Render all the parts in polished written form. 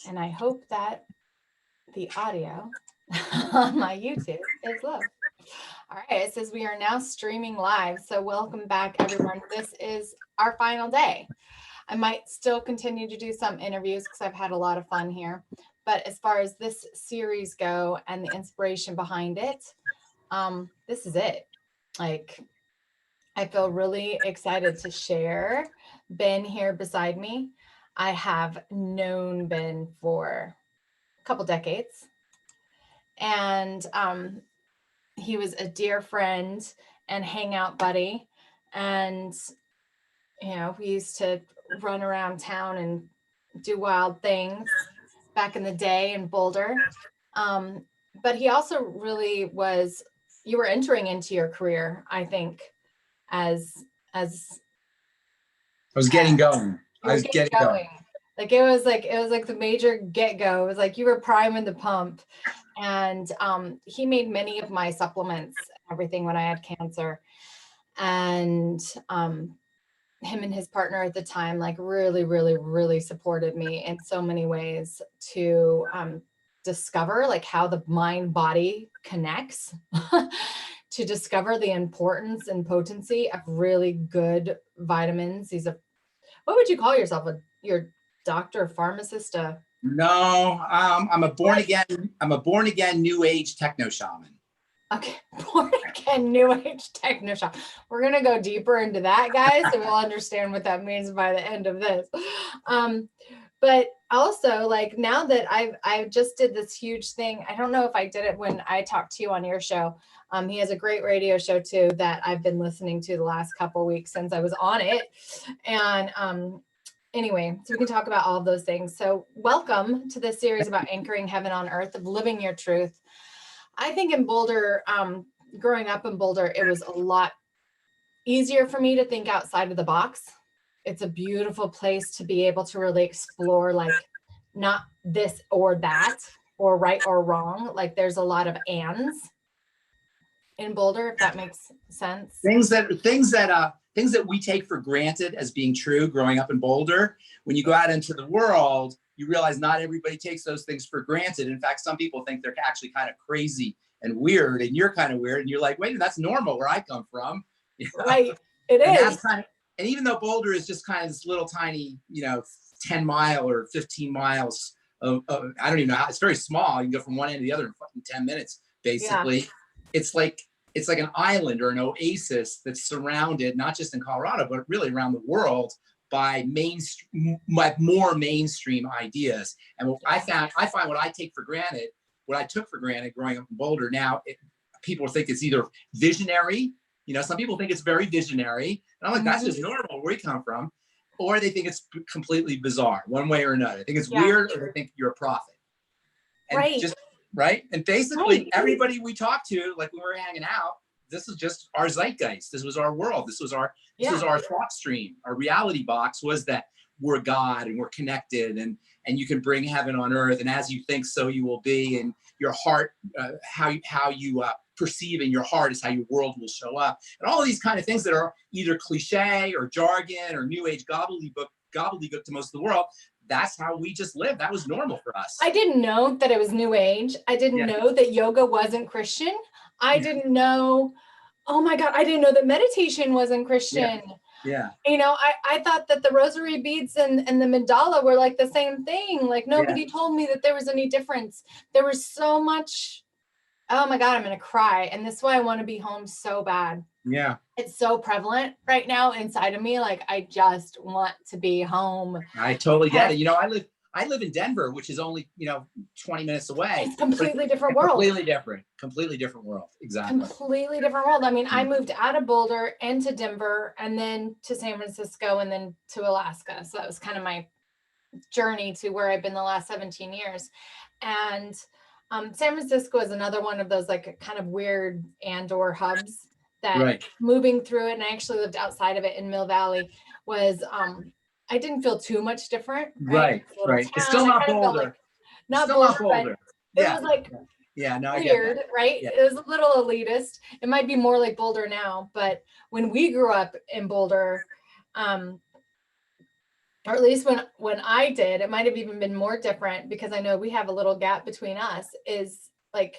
and I hope that the audio on my YouTube is low. All right, it says we are now streaming live. So welcome back, everyone. This is our final day. I might still continue to do some interviews because I've had a lot of fun here. But as far as this series go and the inspiration behind it, this is it. Like, I feel really excited to share Ben here beside me. I have known Ben for a couple decades, and he was a dear friend and hangout buddy. And, we used to run around town and do wild things back in the day in Boulder. But he also really was, you were entering into your career, I think, as I was getting going. I was getting going. Like it was like the major get-go. It was like you were priming the pump. And he made many of my supplements, everything when I had cancer. And him and his partner at the time, like really, really, really supported me in so many ways to discover like how the mind body connects, to discover the importance and potency of really good vitamins. What would you call yourself? Your doctor, pharmacist? No, I'm a born again New Age techno shaman. Okay, born again New Age techno shaman. We're gonna go deeper into that, guys, so we'll understand what that means by the end of this. But also, like, now that I just did this huge thing. I don't know if I did it when I talked to you on your show. He has a great radio show too that I've been listening to the last couple of weeks since I was on it. And anyway, so we can talk about all of those things. So welcome to this series about anchoring heaven on earth, of living your truth. I think in Boulder, growing up in Boulder, it was a lot easier for me to think outside of the box. It's a beautiful place to be able to really explore, like, not this or that, or right or wrong. Like, there's a lot of ands in Boulder, if that makes sense. Things that we take for granted as being true growing up in Boulder, when you go out into the world, you realize not everybody takes those things for granted. In fact, some people think they're actually kind of crazy and weird, and you're kind of weird, and you're like, wait, that's normal where I come from. Right, it is. And even though Boulder is just kind of this little tiny, 10 mile or 15 miles of I don't even know how, it's very small. You can go from one end to the other in fucking 10 minutes, basically. Yeah. It's like an island or an oasis that's surrounded, not just in Colorado, but really around the world, by more mainstream ideas. And what I find what I took for granted growing up in Boulder, now people think it's either visionary. Some people think it's very visionary. And I'm like, that's just normal where we come from. Or they think it's completely bizarre, one way or another. They think it's weird, or they think you're a prophet. And right. And basically everybody we talk to, like when we're hanging out, this is just our zeitgeist. This was our world. This was our thought stream. Our reality box was that we're God and we're connected, and you can bring heaven on earth. And as you think, so you will be. And your heart, how you perceive in your heart is how your world will show up. And all of these kind of things that are either cliche or jargon or new age gobbledygook to most of the world. That's how we just live. That was normal for us. I didn't know that it was new age. I didn't know that yoga wasn't Christian. I didn't know, oh my God, I didn't know that meditation wasn't Christian. Yeah. I thought that the rosary beads and the mandala were like the same thing. Like nobody told me that there was any difference. There was so much, oh my God, I'm going to cry. And this is why I want to be home so bad. Yeah. It's so prevalent right now inside of me. Like, I just want to be home. I totally get it. I live in Denver, which is only, 20 minutes away. It's completely different world. Completely different world. Exactly. Completely different world. I mean, I moved out of Boulder into Denver and then to San Francisco and then to Alaska. So that was kind of my journey to where I've been the last 17 years. And San Francisco is another one of those like kind of weird and/or hubs that moving through it, and I actually lived outside of it in Mill Valley, was I didn't feel too much different. Right. It's still not Boulder. Not Boulder. It was like weird, right? Yeah. It was a little elitist. It might be more like Boulder now, but when we grew up in Boulder, or at least when I did, it might have even been more different, because I know we have a little gap between us, is like,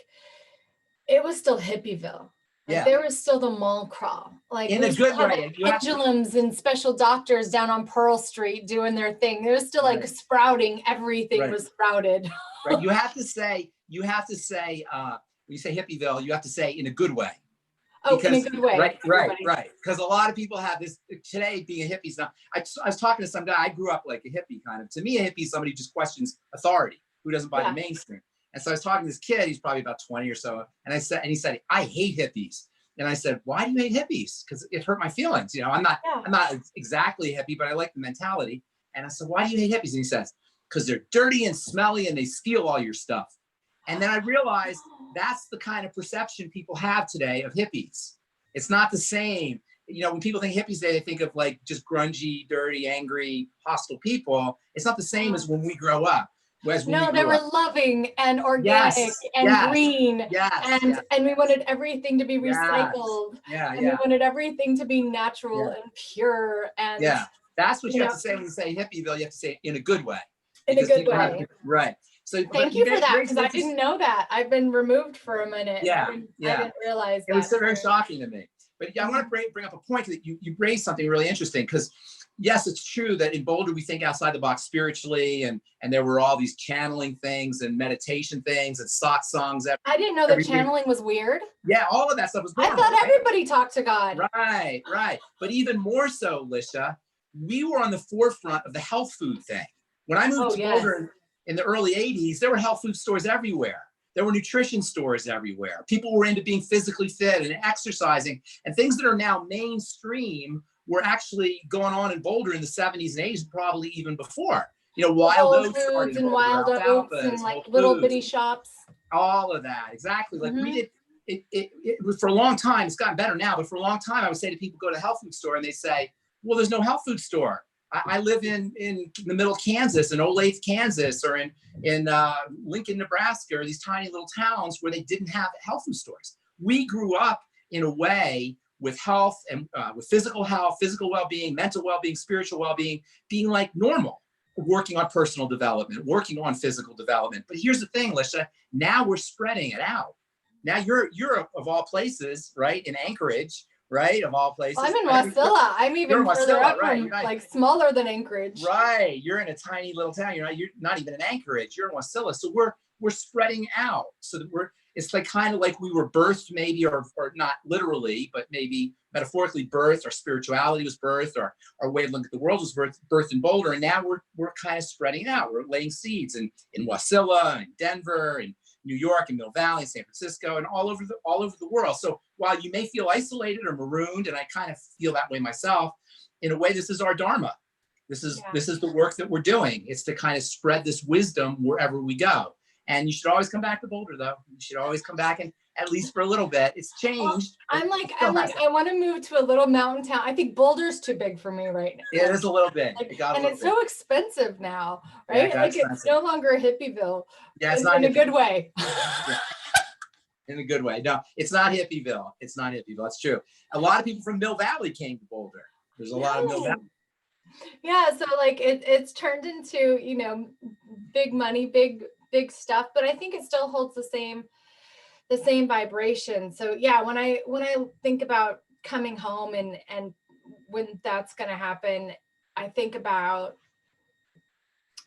it was still Hippieville. Like, there was still the mall crawl. Like, in we a still good had way. pendulums and special doctors down on Pearl Street doing their thing. There was still like sprouting. Everything was sprouted. Right. You have to say, when you say Hippieville, you have to say in a good way. Oh, in a good way. Right. Because a lot of people have this today, being a hippie is not. I was talking to some guy. I grew up like a hippie kind of. To me, a hippie is somebody who just questions authority, who doesn't buy the mainstream. And so I was talking to this kid. He's probably about 20 or so. And he said, I hate hippies. And I said, why do you hate hippies? Because it hurt my feelings. You know, I'm not exactly a hippie, but I like the mentality. And I said, why do you hate hippies? And he says, because they're dirty and smelly and they steal all your stuff. And then I realized that's the kind of perception people have today of hippies. It's not the same. You know, when people think hippies, they think of like just grungy, dirty, angry, hostile people. It's not the same as when we grow up. No, they were loving and organic and green. And we wanted everything to be recycled. And we wanted everything to be natural and pure. And that's what you have to say when you say Hippieville. You have to say it in a good way. In a good way. Right. So thank you for that, because I didn't know that. I've been removed for a minute. I didn't realize that. It was so very shocking to me. But I want to bring up a point that you raised something really interesting, because yes, it's true that in Boulder we think outside the box spiritually, and there were all these channeling things and meditation things and sock songs. I didn't know that channeling was weird. Yeah, all of that stuff was normal. I thought everybody talked to God. Right. But even more so, Lisha, we were on the forefront of the health food thing. When I moved to Boulder in the early 80s, there were health food stores everywhere. There were nutrition stores everywhere. People were into being physically fit and exercising, and things that are now mainstream were actually going on in Boulder in the 70s and 80s, probably even before. You know, Wild Oats foods and Wild Oats and like little bitty shops. All of that, exactly. Like we did. It was for a long time. It's gotten better now, but for a long time, I would say to people, go to a health food store, and they say, "Well, there's no health food store." I live in the middle of Kansas, in Olathe, Kansas, or in Lincoln, Nebraska, or these tiny little towns where they didn't have health food stores. We grew up in a way with health and with physical health, physical well-being, mental well-being, spiritual well-being, being like normal, working on personal development, working on physical development. But here's the thing, Lisha, now we're spreading it out. Now you're of all places, right, in Anchorage, right, of all places. Well, I'm in Wasilla. I'm even further up from, like, smaller than Anchorage. Right, you're in a tiny little town. You're not even in Anchorage. You're in Wasilla. So we're spreading out. So that it's like kind of like we were birthed, maybe, or not literally, but maybe metaphorically birthed. Our spirituality was birthed. Our way of looking at the world was birthed in Boulder, and now we're kind of spreading out. We're laying seeds in Wasilla and Denver and New York and Mill Valley, San Francisco, and all over the world. So while you may feel isolated or marooned, and I kind of feel that way myself, in a way, this is our dharma. This is the work that we're doing. It's to kind of spread this wisdom wherever we go. And you should always come back to Boulder, though. You should always come back, and at least for a little bit. It's changed. Well, I'm like, I want to move to a little mountain town. I think Boulder's too big for me right now. It is a little big. It's so expensive now, right? Like it's no longer a Hippieville. Yeah, it's not in a good way. In a good way. No, it's not Hippieville. It's not Hippieville. That's true. A lot of people from Mill Valley came to Boulder. There's a lot of Mill Valley. Yeah, so like it's turned into, you know, big money, big stuff, but I think it still holds the same vibration. So yeah, when I think about coming home and when that's going to happen, I think about,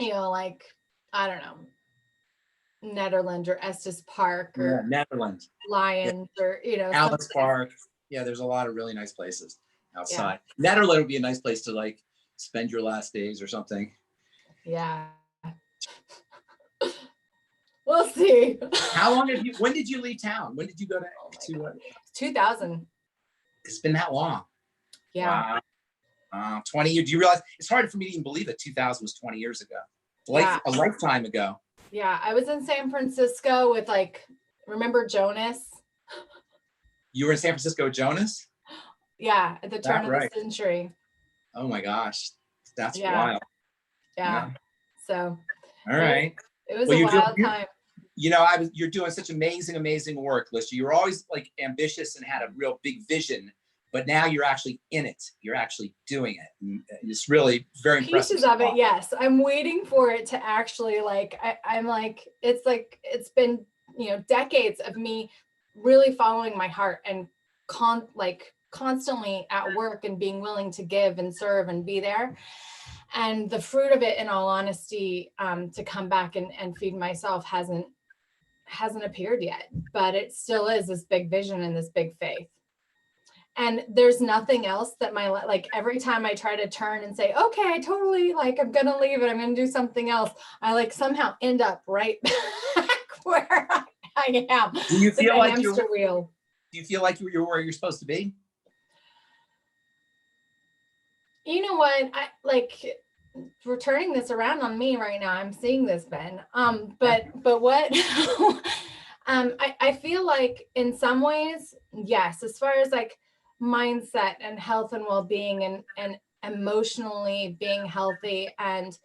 you know, like, I don't know, Netherlands or Estes Park or Netherlands, Lions or, you know, Alice Park. Yeah, there's a lot of really nice places outside. Netherlands would be a nice place to like spend your last days or something. Yeah. We'll see. How long when did you leave town? When did you go to 2000. It's been that long. Yeah. Wow. 20 years. Do you realize it's hard for me to even believe that 2000 was 20 years ago? Like a lifetime ago. Yeah. I was in San Francisco with remember Jonas? You were in San Francisco with Jonas? Yeah. At the turn of the century. Oh my gosh. That's wild. Yeah. So. All right. It was a wild time. You know, you're doing such amazing work, Lisha. You were always like ambitious and had a real big vision but now you're actually in it. You're actually doing it. And it's really very impressive. Pieces of it, yes. I'm waiting for it to actually like, I'm like, it's been, you know, decades of me really following my heart and constantly at work and being willing to give and serve and be there. And the fruit of it, in all honesty, to come back and feed myself hasn't appeared yet, but it still is this big vision and this big faith. And there's nothing else that like every time I try to turn and say, okay, I totally like, I'm going to leave it, I'm going to do something else, I like somehow end up right back where I am. Do you feel like hamster wheel. Do you feel like you're where you're supposed to be? You know what? I like, we're turning this around on me right now. I'm seeing this, Ben. But what? I feel like in some ways, yes, as far as like mindset and health and well-being and emotionally being healthy and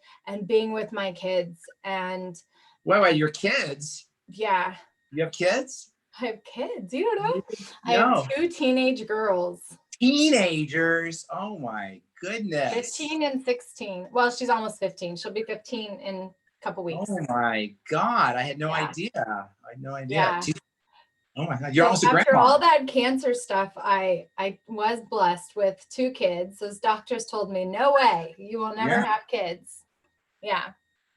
being with my kids and wait, your kids? Yeah. You have kids? I have kids. You don't know? No. I have 2 teenage girls. Teenagers? Oh my goodness. 15 and 16. Well, she's almost 15. She'll be 15 in a couple weeks. Oh my God. I had no idea. I had no idea. Yeah. Oh my God. You're almost a grandma. After all that cancer stuff, I was blessed with 2 kids. Those doctors told me, no way, you will never have kids. Yeah.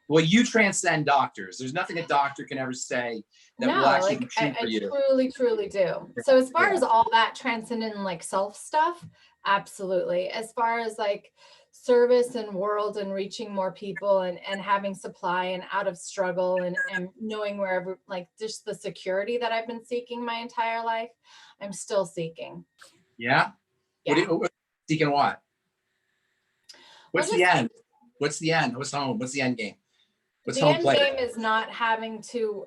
Well, you transcend doctors. There's nothing a doctor can ever say that will actually be true for you. I truly do. So as far as all that transcendent like self stuff, absolutely. As far as like service and world and reaching more people and having supply and out of struggle and knowing wherever, like just the security that I've been seeking my entire life, I'm still seeking. Yeah? Seeking what? What's the end? What's the end? What's home? What's the end game? What's the home end plate? game is not having to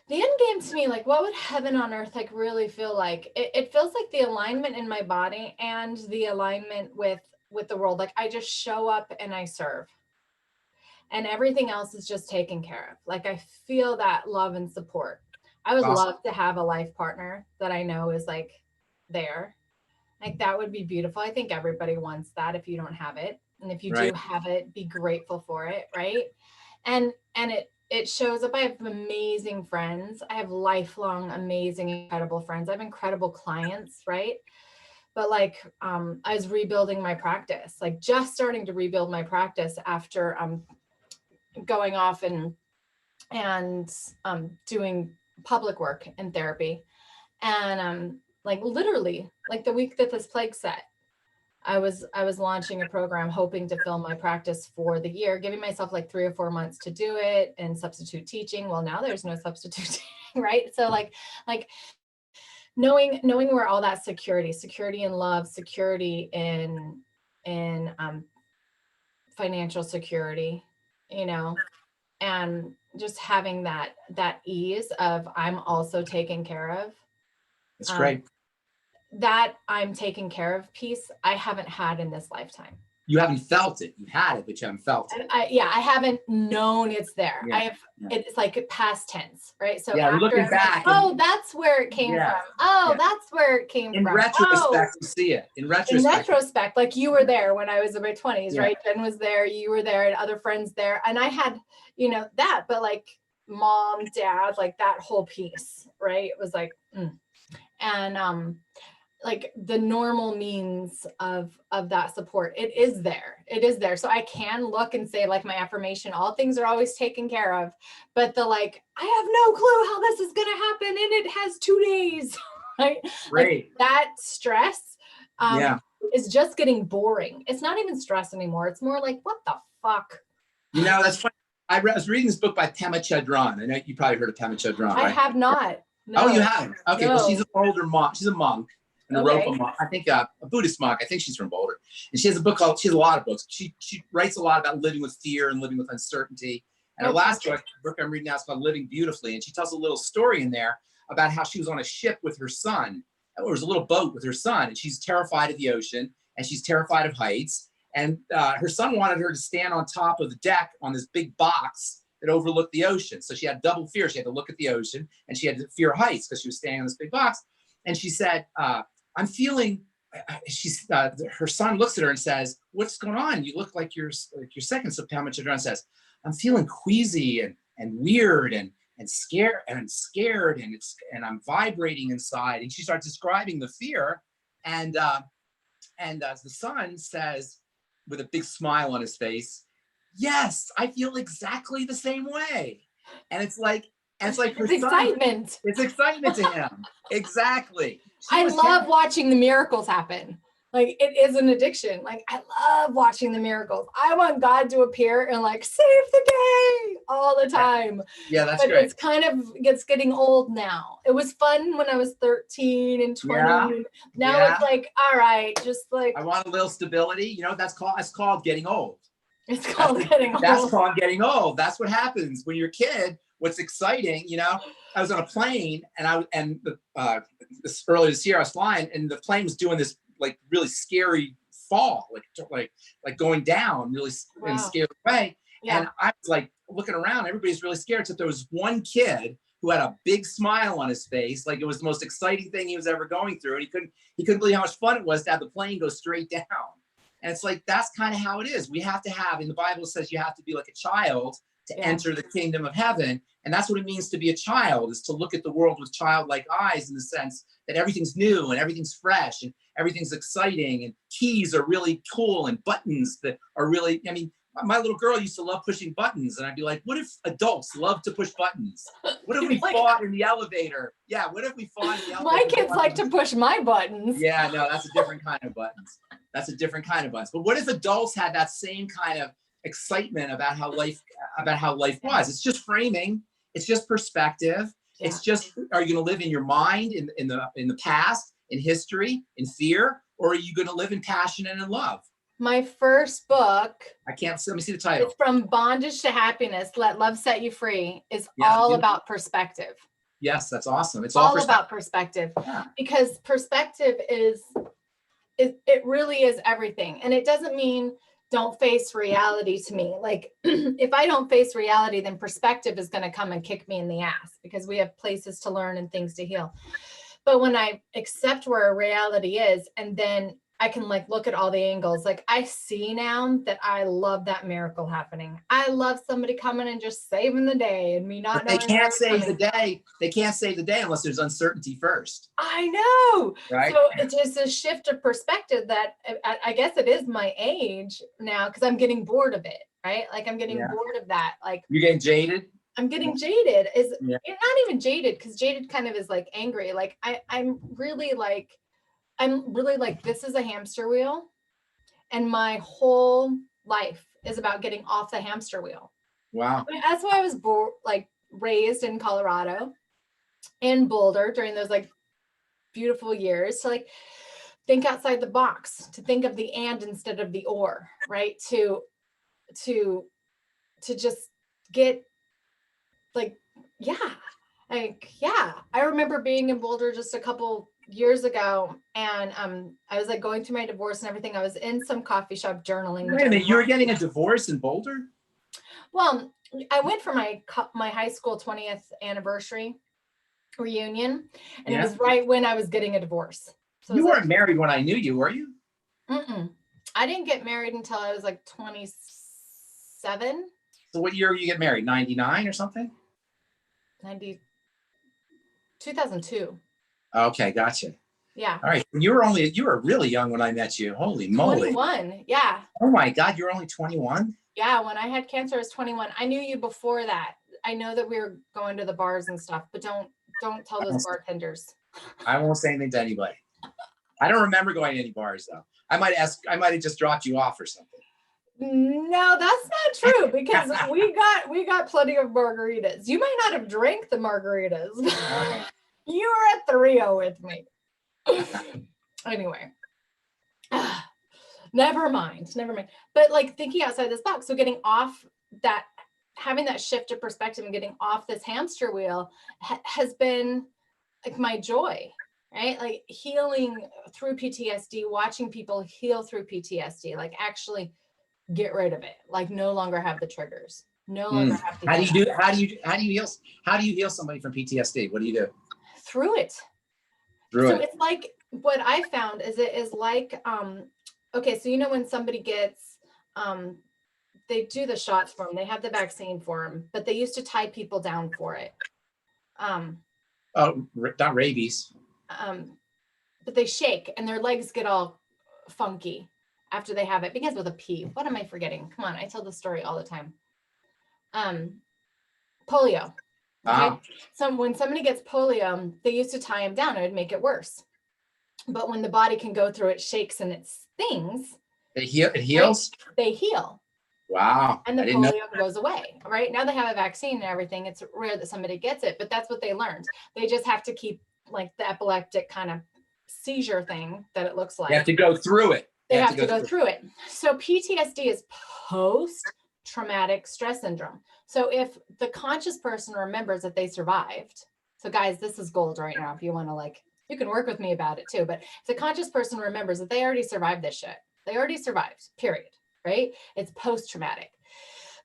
the end game to me, like what would heaven on earth like really feel like? It feels like the alignment in my body and the alignment with the world. Like I just show up and I serve. And everything else is just taken care of. Like I feel that love and support. I would love to have a life partner that I know is like there. Like that would be beautiful. I think everybody wants that if you don't have it. And if you do have it, be grateful for it, right? And it shows up. I have amazing friends. I have lifelong, amazing, incredible friends. I have incredible clients, right? But like I was rebuilding my practice, like just starting to rebuild my practice after going off and doing public work and therapy. And like literally like the week that this plague set, I was launching a program hoping to fill my practice for the year, giving myself like 3 or 4 months to do it and substitute teaching. Well, now there's no substitute teaching, right? So like knowing where all that security and love, security in financial security, you know, and just having that ease of I'm also taken care of. That's great. That I'm taken care of piece I haven't had in this lifetime. You haven't felt it. You had it, but you haven't felt it. I haven't known it's there. It's like past tense, right? So we're looking back. Like, oh, that's where it came from. Oh, that's where it came from. In retrospect, you see it. In retrospect, like you were there when I was in my 20s, right? Jen was there, you were there, and other friends there. And I had, that, but like mom, dad, like that whole piece, right? It was like, and like the normal means of that support, it is there. So I can look and say like my affirmation, all things are always taken care of, but the like I have no clue how this is going to happen and it has 2 days. Right? Like that stress is just getting boring. It's not even stress anymore. It's more like, what the fuck? That's funny. I was reading this book by Pema Chodron. I know you probably heard of Pema Chodron, right? I have not. No. Oh, you haven't? Okay. No. Well, she's an older monk. She's a monk. And a monk, I think a Buddhist monk. I think she's from Boulder. And she has a book called, she has a lot of books. She writes a lot about living with fear and living with uncertainty. And her last book I'm reading now is called Living Beautifully. And she tells a little story in there about how she was on a ship with her son. There was a little boat with her son. And she's terrified of the ocean. And she's terrified of heights. And her son wanted her to stand on top of the deck on this big box that overlooked the ocean. So she had double fear. She had to look at the ocean, and she had to fear heights because she was standing on this big box. And she said, I'm feeling, her son looks at her and says, what's going on? You look like you're sick. And so Pamela Chadron says, I'm feeling queasy and weird and scared and I'm vibrating inside. And she starts describing the fear. And the son says, with a big smile on his face, yes, I feel exactly the same way. And it's like her It's son, excitement. it's excitement to him. Exactly. I love watching the miracles happen. Like, it is an addiction. Like, I love watching the miracles. I want God to appear and like save the day all the time. Yeah, that's but great. It's getting old now. It was fun when I was 13 and 20. Yeah. Now Yeah. it's like, all right, just like, I want a little stability. You know, that's called getting old. it's called getting old. That's called getting old. That's what happens when you're a kid. What's exciting, you know, I was on a plane and earlier this year I was flying and the plane was doing this like really scary fall, like going down really in a scary way. Yeah. And I was like looking around, everybody's really scared. Except there was one kid who had a big smile on his face, like it was the most exciting thing he was ever going through. And he couldn't believe how much fun it was to have the plane go straight down. And it's like, that's kind of how it is. We have to have, in the Bible says you have to be like a child to enter the kingdom of heaven. And that's what it means to be a child, is to look at the world with childlike eyes, in the sense that everything's new and everything's fresh and everything's exciting and keys are really cool and buttons that are really, I mean, my little girl used to love pushing buttons. And I'd be like, what if adults love to push buttons? What if we fought in the elevator? Yeah, what if we fought in the elevator? My kids like to push my buttons. Yeah, no, that's a different kind of buttons. That's a different kind of buttons. But what if adults had that same kind of excitement about how life was? It's just framing. It's just perspective. Yeah. It's just, are you going to live in your mind, in the past, in history, in fear, or are you going to live in passion and in love? My first book, let me see the title. It's From Bondage to Happiness, Let Love Set You Free, is all about perspective. Yes, that's awesome. It's all about perspective. Yeah. Because perspective it really is everything. And it doesn't mean don't face reality to me. Like, if I don't face reality, then perspective is going to come and kick me in the ass, because we have places to learn and things to heal. But when I accept where reality is, and then I can like look at all the angles, like I see now that I love that miracle happening. I love somebody coming and just saving the day, and me not knowing. They can't save the day. They can't save the day unless there's uncertainty first. I know. Right. So it's just a shift of perspective that I guess it is my age now, because I'm getting bored of it. Right. Like I'm getting bored of that. Like, you're getting jaded. I'm getting jaded. Not even jaded, because jaded kind of is like angry. Like I'm really like, this is a hamster wheel, and my whole life is about getting off the hamster wheel. Wow. That's why I was raised in Colorado, in Boulder, during those like beautiful years, to like think outside the box, to think of the and instead of the or, right? To just get like, I remember being in Boulder just a couple years ago, and I was like going through my divorce and everything. I was in some coffee shop journaling. Wait a minute, you were getting a divorce in Boulder? Well, I went for my high school 20th anniversary reunion, and it was right when I was getting a divorce. So you weren't married when I knew you, were you? I didn't get married until I was like 27. So what year you get married? 99 or something? 2002. Okay, gotcha. Yeah. All right. You were really young when I met you. Holy moly. 21. Yeah. Oh my God, you're only 21? Yeah. When I had cancer, I was 21. I knew you before that. I know that we were going to the bars and stuff, but don't tell those bartenders. I won't say anything to anybody. I don't remember going to any bars though. I might have just dropped you off or something. No, that's not true, because we got plenty of margaritas. You might not have drank the margaritas. You were at the Rio with me. Anyway, never mind. But like thinking outside this box, so getting off that, having that shift of perspective and getting off this hamster wheel has been like my joy, right? Like healing through PTSD, watching people heal through PTSD, like actually get rid of it, like no longer have the triggers. No longer have to. How do you heal somebody from PTSD? What do you do? Through it. So it's like, what I found is it is like, okay, so when somebody gets, they do the shots for them, they have the vaccine for them, but they used to tie people down for it. Not rabies. But they shake and their legs get all funky after they have it. Begins with a P. What am I forgetting? Come on, I tell the story all the time. Polio. Okay. So when somebody gets polio, they used to tie them down. It would make it worse. But when the body can go through, it shakes and it stings. It heals? Right? They heal. Wow. And the polio goes away. Right? Now they have a vaccine and everything. It's rare that somebody gets it, but that's what they learned. They just have to keep like the epileptic kind of seizure thing that it looks like. You have to go through it. They have to go through it. So PTSD is post-traumatic stress syndrome. So if the conscious person remembers that they survived, so guys, this is gold right now. If you want to you can work with me about it too. But if the conscious person remembers that they already survived this shit, they already survived, period, right? It's post-traumatic.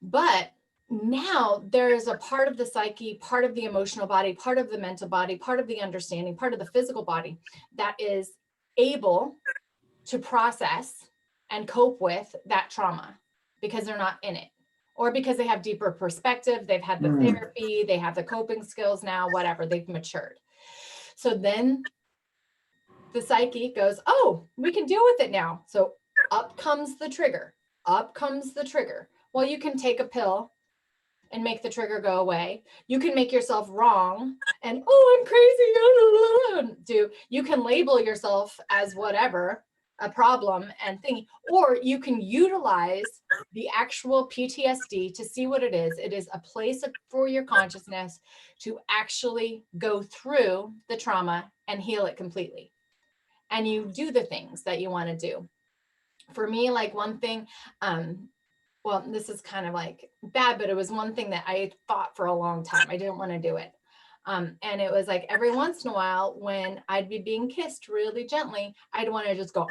But now there is a part of the psyche, part of the emotional body, part of the mental body, part of the understanding, part of the physical body that is able to process and cope with that trauma because they're not in it, or because they have deeper perspective, they've had the therapy, they have the coping skills now, whatever, they've matured. So then the psyche goes, oh, we can deal with it now. So up comes the trigger. Well, you can take a pill and make the trigger go away. You can make yourself wrong and, oh, I'm crazy. You can label yourself as whatever, a problem and thing, or you can utilize the actual PTSD to see what it is. It is a place for your consciousness to actually go through the trauma and heal it completely. And you do the things that you want to do. For me, like one thing, well, this is kind of like bad, but it was one thing that I thought for a long time. I didn't want to do it. And it was like every once in a while when I'd be being kissed really gently, I'd want to just go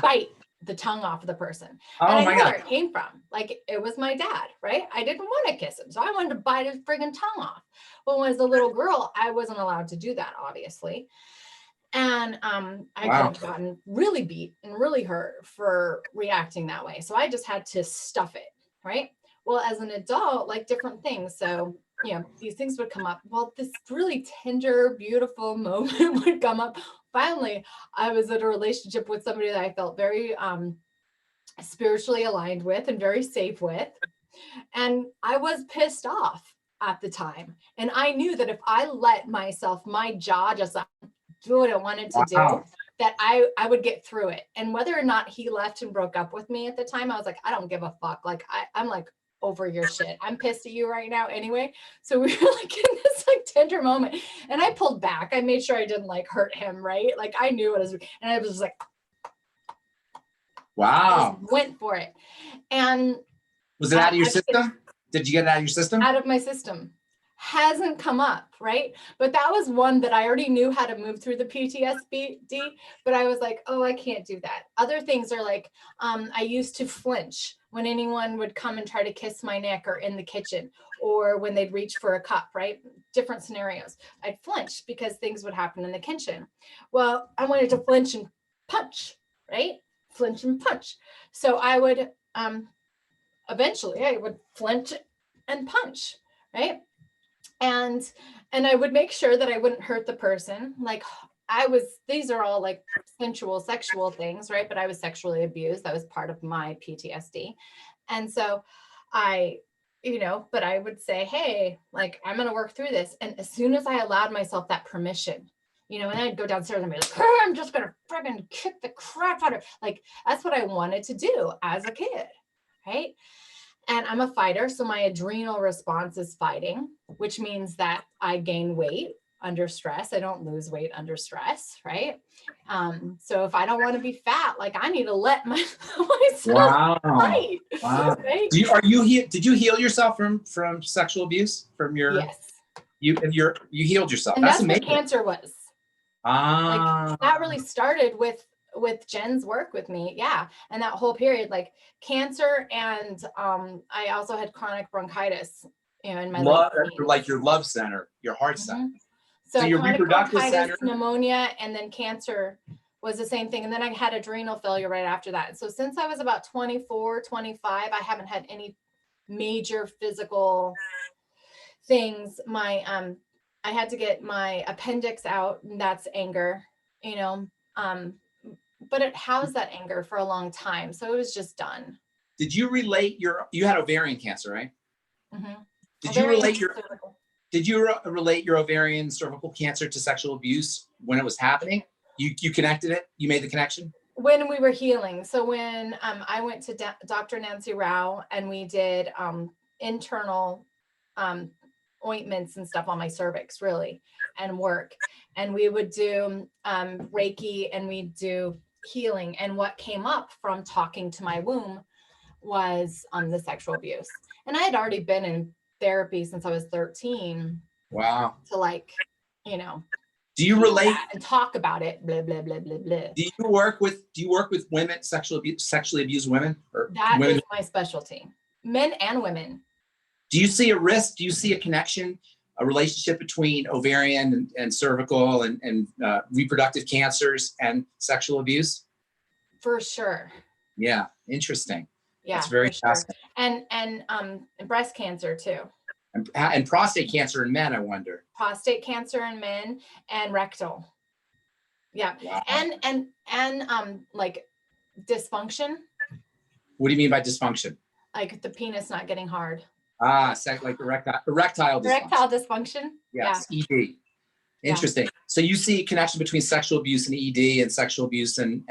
bite the tongue off of the person. And I know where it came from. Like it was my dad, right? I didn't want to kiss him. So I wanted to bite his friggin' tongue off. But when I was a little girl, I wasn't allowed to do that, obviously. And I could have gotten really beat and really hurt for reacting that way. So I just had to stuff it, right? Well, as an adult, like different things. So, these things would come up. Well, this really tender, beautiful moment would come up. Finally, I was in a relationship with somebody that I felt very spiritually aligned with and very safe with. And I was pissed off at the time. And I knew that if I let myself, my jaw just do what I wanted to do, that I would get through it. And whether or not he left and broke up with me at the time, I was like, I don't give a fuck. Like, I'm like over your shit. I'm pissed at you right now anyway. So we were like in this like tender moment. And I pulled back. I made sure I didn't like hurt him, right? Like I knew what I was, and I was like, wow. I went for it. And was it out of your system? Did you get it out of your system? Out of my system. Hasn't come up, right? But that was one that I already knew how to move through the PTSD, but I was like, oh, I can't do that. Other things are like, I used to flinch when anyone would come and try to kiss my neck or in the kitchen, or when they'd reach for a cup, right? Different scenarios. I'd flinch because things would happen in the kitchen. Well, I wanted to flinch and punch, right? Flinch and punch. So I would, eventually I would flinch and punch, right? And I would make sure that I wouldn't hurt the person. Like these are all like sensual, sexual things, right? But I was sexually abused. That was part of my PTSD. And so but I would say, hey, like, I'm going to work through this. And as soon as I allowed myself that permission, and I'd go downstairs and be like, I'm just going to friggin' kick the crap out of, like, that's what I wanted to do as a kid, right? And I'm a fighter, so my adrenal response is fighting, which means that I gain weight under stress. I don't lose weight under stress, right? So if I don't want to be fat, like I need to let myself fight. Wow. Right? Did you heal yourself from sexual abuse? From your yes. You healed yourself. And that's amazing. what cancer was. Like that really started with with Jen's work with me. Yeah. And that whole period, like cancer. And I also had chronic bronchitis, you know, in my late teens. Like your love center, your heart center. So your chronic reproductive bronchitis, center, pneumonia, and then cancer was the same thing. And then I had adrenal failure right after that. So since I was about 24, 25, I haven't had any major physical things. I had to get my appendix out, and that's anger, you know. But it housed that anger for a long time. So it was just done. Did you relate you had ovarian cancer, right? Mm-hmm. Did you relate your ovarian cervical cancer to sexual abuse when it was happening? You connected it? You made the connection? When we were healing. So when I went to Dr. Nancy Rao, and we did internal ointments and stuff on my cervix, really, and work. And we would do Reiki, and we'd do healing. And what came up from talking to my womb was the sexual abuse. And I had already been in therapy since I was 13. Wow. To like, you know, do you relate and talk about it, blah, blah, blah, blah, blah. Do you work with women, sexually abused women? Or that women? is my specialty, men and women. Do you see a risk? Do you see a connection, a relationship between ovarian and cervical and reproductive cancers and sexual abuse? For sure. Yeah, interesting. Yeah, that's very fascinating. Sure. And breast cancer too. And prostate cancer in men, I wonder. Prostate cancer in men, and rectal. Yeah. Wow. And like dysfunction. What do you mean by dysfunction? Like the penis not getting hard. Like erectile dysfunction. Erectile dysfunction. Yes, yeah. ED. Interesting. Yeah. So you see a connection between sexual abuse and ED, and sexual abuse and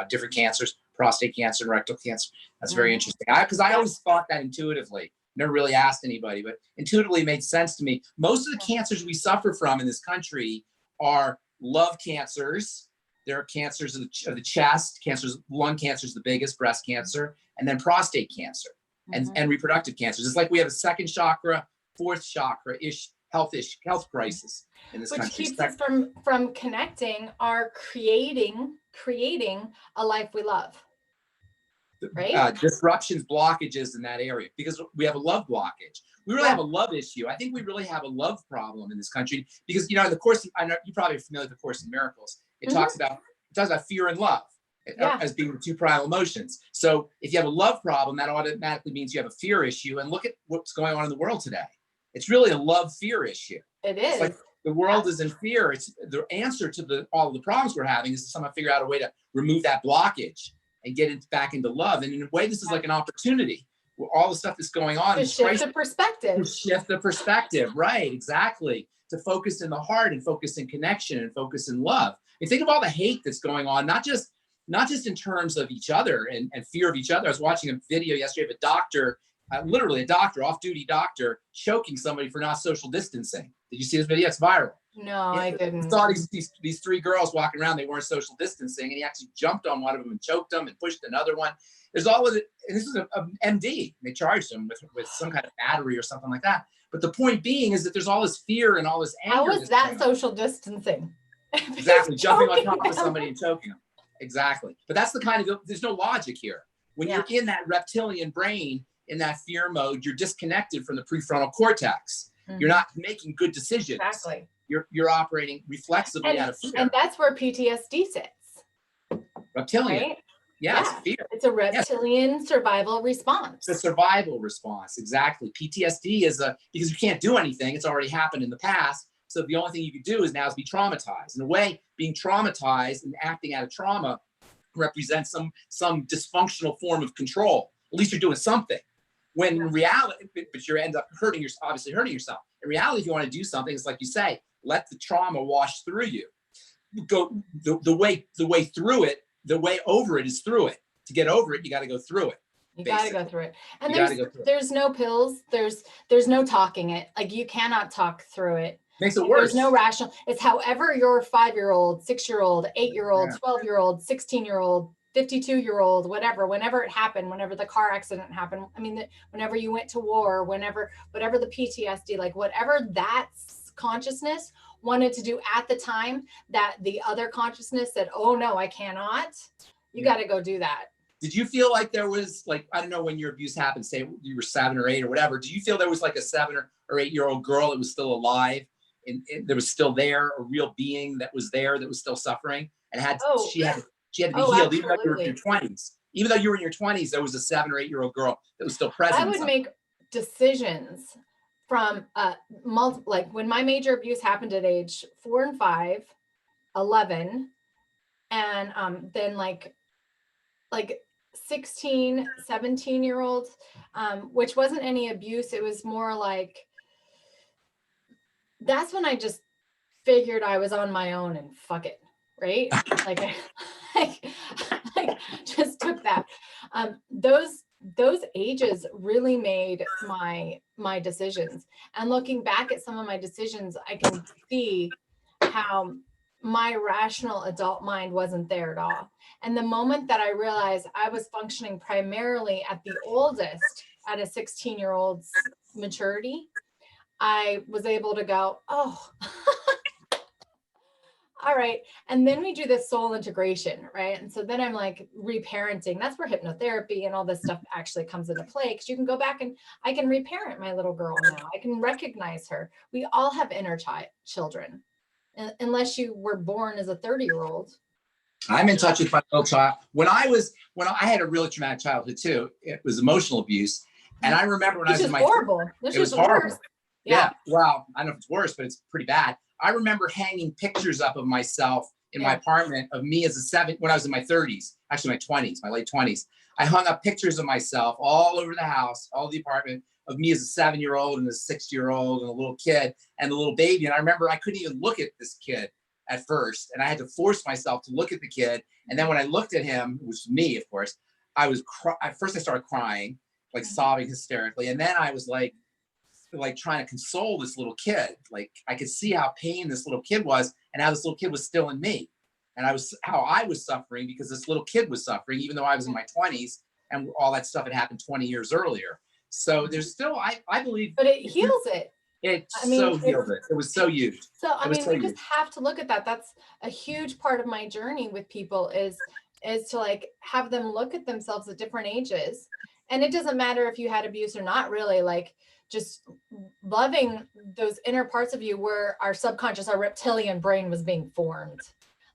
different cancers, prostate cancer and rectal cancer. That's very interesting. Because I always thought that intuitively. Never really asked anybody, but intuitively it made sense to me. Most of the cancers we suffer from in this country are love cancers. There are cancers of the chest, cancers, lung cancer is the biggest, breast cancer, and then prostate cancer and reproductive cancers. It's like we have a second chakra, fourth chakra-ish health crisis in this country. Which keeps us from connecting or creating a life we love. Right? Disruptions, blockages in that area, because we have a love blockage. We really have a love issue. I think we really have a love problem in this country, because, you know, the Course, I know you probably are familiar with the Course in Miracles. It talks about fear and love as being the two primal emotions. So if you have a love problem, that automatically means you have a fear issue. And look at what's going on in the world today. It's really a love-fear issue. It is. It's like the world is in fear. It's the answer to all of the problems we're having is to somehow figure out a way to remove that blockage and get it back into love. And in a way, this is like an opportunity where all the stuff that's going on. To shift the perspective. To shift the perspective, right, exactly. To focus in the heart and focus in connection and focus in love. And think of all the hate that's going on, not just in terms of each other and fear of each other. I was watching a video yesterday of a doctor, literally a doctor, off-duty doctor, choking somebody for not social distancing. Did you see this video? It's viral. No, I didn't. I saw these three girls walking around. They weren't social distancing, and he actually jumped on one of them and choked them and pushed another one. There's all of it, and this is a MD. They charged him with some kind of battery or something like that. But the point being is that there's all this fear and all this anger. How is that social distancing? Exactly, jumping on top of somebody and choking them. Exactly. But that's the kind of, there's no logic here. When you're in that reptilian brain, in that fear mode, you're disconnected from the prefrontal cortex. You're not making good decisions. Exactly. You're operating reflexively out of fear. And that's where PTSD sits. Reptilian. Right? Yes, fear. It's a reptilian survival response. It's a survival response, exactly. PTSD is because you can't do anything. It's already happened in the past. So the only thing you can do is now be traumatized. In a way, being traumatized and acting out of trauma represents some dysfunctional form of control. At least you're doing something. When in reality, but you end up obviously hurting yourself. In reality, if you want to do something, it's like you say, let the trauma wash through you. Go the way through it, the way over it is through it. To get over it, you got to go through it. You got to go through it. And there's no pills. There's no talking it. Like you cannot talk through it. Makes it worse. There's no rational. It's however your 5-year-old, 6-year-old, 8-year-old, 12-year-old, 16-year-old, 52-year-old, whenever it happened, whenever the car accident happened. I mean, whenever you went to war, whatever the PTSD, like whatever that consciousness wanted to do at the time that the other consciousness said, oh no, I cannot, you got to go do that. Did you feel like there was like, I don't know when your abuse happened, say you were 7 or 8 or whatever. Do you feel there was like a 7 or 8-year-old girl that was still alive and there was still there, a real being that was there, that was still suffering and she had to be healed, even though you were in your 20s? Even though you were in your 20s, there was a 7 or 8-year-old girl that was still present. I would make decisions from like when my major abuse happened at age 4 and 5, 11, and then like 16, 17-year-olds, which wasn't any abuse. It was more like, that's when I just figured I was on my own and fuck it, right? Like I just took that. Those ages really made my decisions. And looking back at some of my decisions, I can see how my rational adult mind wasn't there at all. And the moment that I realized I was functioning primarily at the oldest, at a 16-year-old's maturity, I was able to go, oh, all right. And then we do this soul integration, right? And so then I'm like reparenting. That's where hypnotherapy and all this stuff actually comes into play, because you can go back and I can reparent my little girl now. I can recognize her. We all have inner children, unless you were born as a 30-year-old. I'm in touch with my little child. When I had a really traumatic childhood too, it was emotional abuse. And I remember when I was in my horrible. It was horrible. Yeah. Well, I don't know if it's worse, but it's pretty bad. I remember hanging pictures up of myself in my apartment of me as when I was in my 30s, actually my 20s, my late 20s. I hung up pictures of myself all over the house, all the apartment, of me as a 7-year-old and a 6-year-old and a little kid and a little baby. And I remember I couldn't even look at this kid at first. And I had to force myself to look at the kid. And then when I looked at him, it was me, of course, at first I started crying, like sobbing hysterically. And then I was like trying to console this little kid. Like I could see how pain this little kid was and how this little kid was still in me. And how I was suffering because this little kid was suffering, even though I was in my 20s and all that stuff had happened 20 years earlier. So there's still, I believe. But it heals it. It so healed it. It was so huge. So, I mean, we just have to look at that. That's a huge part of my journey with people is to like have them look at themselves at different ages. And it doesn't matter if you had abuse or not, really, like just loving those inner parts of you where our subconscious, our reptilian brain was being formed.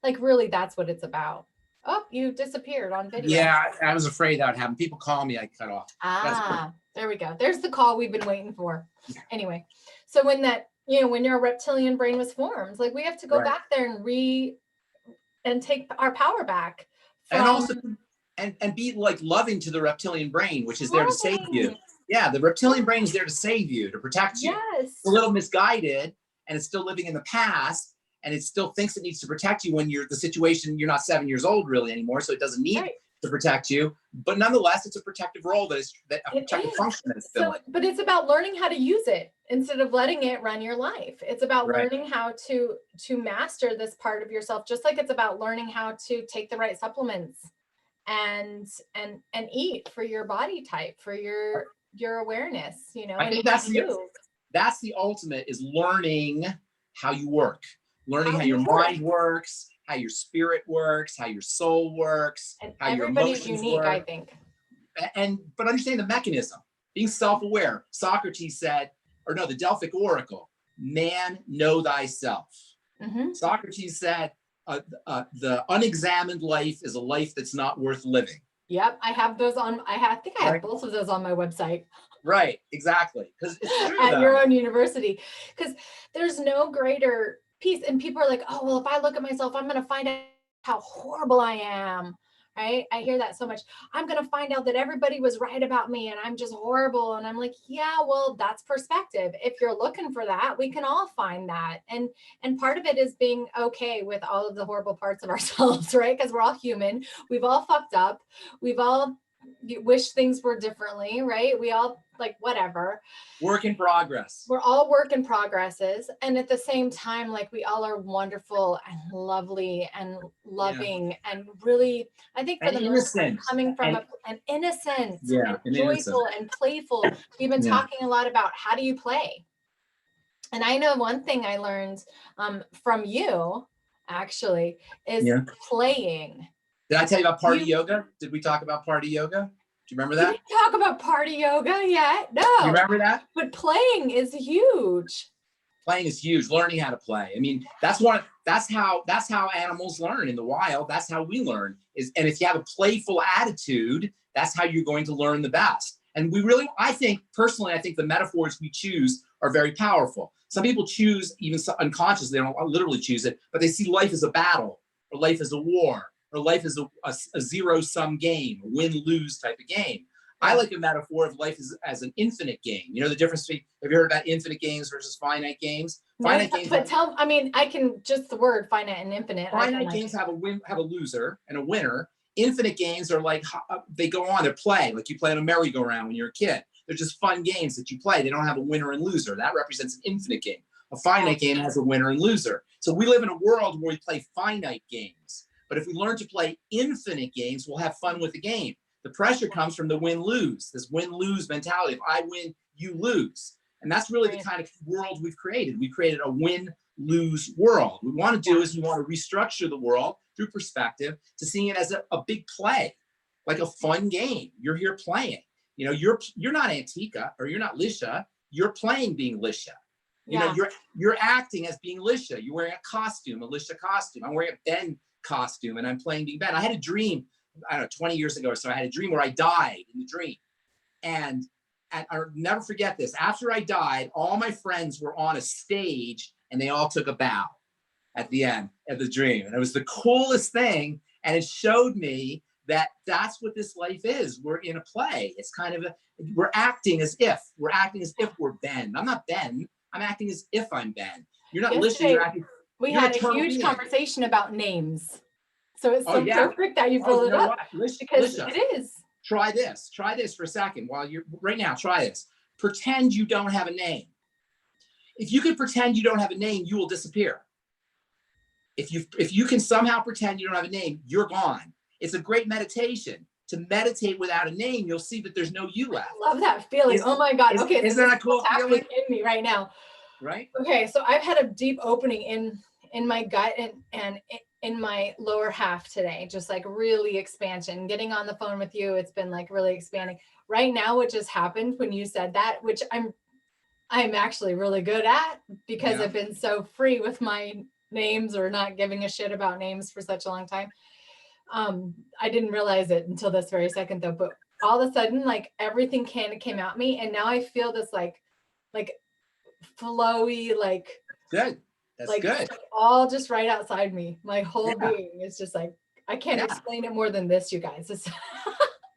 Like really, that's what it's about. Oh, you disappeared on video. Yeah, I was afraid that would happen. People call me, I cut off. There we go. There's the call we've been waiting for. Anyway, so when when your reptilian brain was formed, like we have to go back there and take our power back. And also, and be like loving to the reptilian brain, which is there to save you. Yeah, the reptilian brain is there to save you, to protect you. Yes. It's a little misguided and it's still living in the past and it still thinks it needs to protect you when you're you're not 7 years old really anymore, so it doesn't need to protect you. But nonetheless, it's a protective role a protective function that it's filling. But it's about learning how to use it instead of letting it run your life. It's about learning how to master this part of yourself, just like it's about learning how to take the right supplements and eat for your body type, for your awareness, I think that's the ultimate, is learning how you work, learning how your mind works, how your spirit works, how your soul works, and how your everybody's emotions unique, work. I think. But understanding the mechanism, being self-aware. Socrates said, or no, the Delphic Oracle, man, know thyself. Mm-hmm. Socrates said, the unexamined life is a life that's not worth living. Yep, I have those on. I think I have both of those on my website. Right, exactly. Because at your own university, because there's no greater peace. And people are like, oh, well, if I look at myself, I'm going to find out how horrible I am. Right? I hear that so much. I'm going to find out that everybody was right about me and I'm just horrible. And I'm like, yeah, well, that's perspective. If you're looking for that, we can all find that. And part of it is being okay with all of the horrible parts of ourselves, right? Because we're all human. We've all fucked up. We've all wished things were differently, right? We all like whatever. Work in progress. We're all work in progresses. And at the same time, like we all are wonderful and lovely and loving and really, I think for the most part, coming from an innocent and joyful and playful. We've been talking a lot about how do you play? And I know one thing I learned from you actually is playing. Did I tell you about party You- yoga? Did we talk about party yoga? Do you remember We that? didn't talk about party yoga yet. You No, remember that? but playing is huge. Playing is huge. Learning how to play. I mean, that's how animals learn in the wild. That's how we learn. And if you have a playful attitude, that's how you're going to learn the best. And I think the metaphors we choose are very powerful. Some people choose, even unconsciously, they don't literally choose it, but they see life as a battle, or life as a war, or life as a zero-sum game, a win-lose type of game. I like a metaphor of life as an infinite game. You know the difference between, have you heard about infinite games versus finite games? Finite games. But I can just the word finite and infinite. Finite games have a loser and a winner. Infinite games are like, they go on, they're play, like you play on a merry-go-round when you're a kid. They're just fun games that you play. They don't have a winner and loser. That represents an infinite game. A finite game has a winner and loser. So we live in a world where we play finite games. But if we learn to play infinite games, we'll have fun with the game. The pressure comes from the win-lose, this win-lose mentality. If I win, you lose. And that's really the kind of world we've created. We've created a win-lose world. What we want to do is we want to restructure the world through perspective to seeing it as a big play, like a fun game. You're here playing. You know, you're not Antika or you're not Lisha. You're playing being Lisha. You know, you're acting as being Lisha. You're wearing a costume, a Lisha costume. I'm wearing a Ben costume and I'm playing being Ben. I had a dream, I don't know, 20 years ago or so. I had a dream where I died in the dream. And I'll never forget this. After I died, all my friends were on a stage and they all took a bow at the end of the dream. And it was the coolest thing. And it showed me that that's what this life is. We're in a play. It's kind of we're acting as if we're Ben. I'm not Ben. I'm acting as if I'm Ben. You're not listening. You're acting. We had a huge conversation about names. So it's perfect that you pulled it up. Because it is. Try this for a second while you're right now. Try this. Pretend you don't have a name. If you can pretend you don't have a name, you will disappear. If you can somehow pretend you don't have a name, you're gone. It's a great meditation. To meditate without a name, you'll see that there's no you left. I love that feeling. Oh my God. Okay. Isn't that a cool feeling? In me right now. Right? Okay. So I've had a deep opening in my gut and in my lower half today, just like really expansion. Getting on the phone with you, it's been like really expanding. Right now, what just happened when you said that, which I'm actually really good at because I've been so free with my names or not giving a shit about names for such a long time. I didn't realize it until this very second though, but all of a sudden, like everything kind of came at me. And now I feel this like flowy, like good. That's like good. All just right outside me. My whole being is just like, I can't explain it more than this, you guys.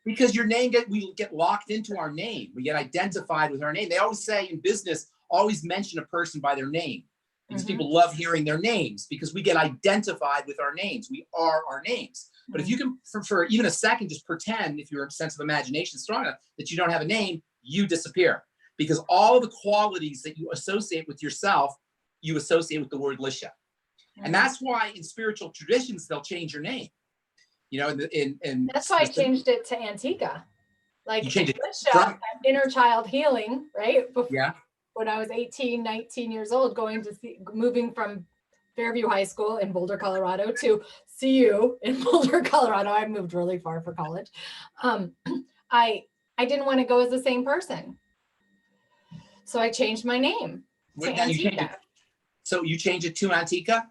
Because your name we get locked into our name. We get identified with our name. They always say in business, always mention a person by their name. Because people love hearing their names because we get identified with our names. We are our names. But if you can, for even a second, just pretend, if your sense of imagination is strong enough, that you don't have a name, you disappear. Because all the qualities that you associate with yourself, you associate with the word Lisha. And that's why in spiritual traditions, they'll change your name. You know, and that's why I changed it to Antika. Like you changed it Lisha, inner child healing, right? Before, when I was 18, 19 years old, moving from Fairview High School in Boulder, Colorado to CU in Boulder, Colorado. I moved really far for college. I didn't want to go as the same person. So I changed my name to Antika. So you changed it to Antika?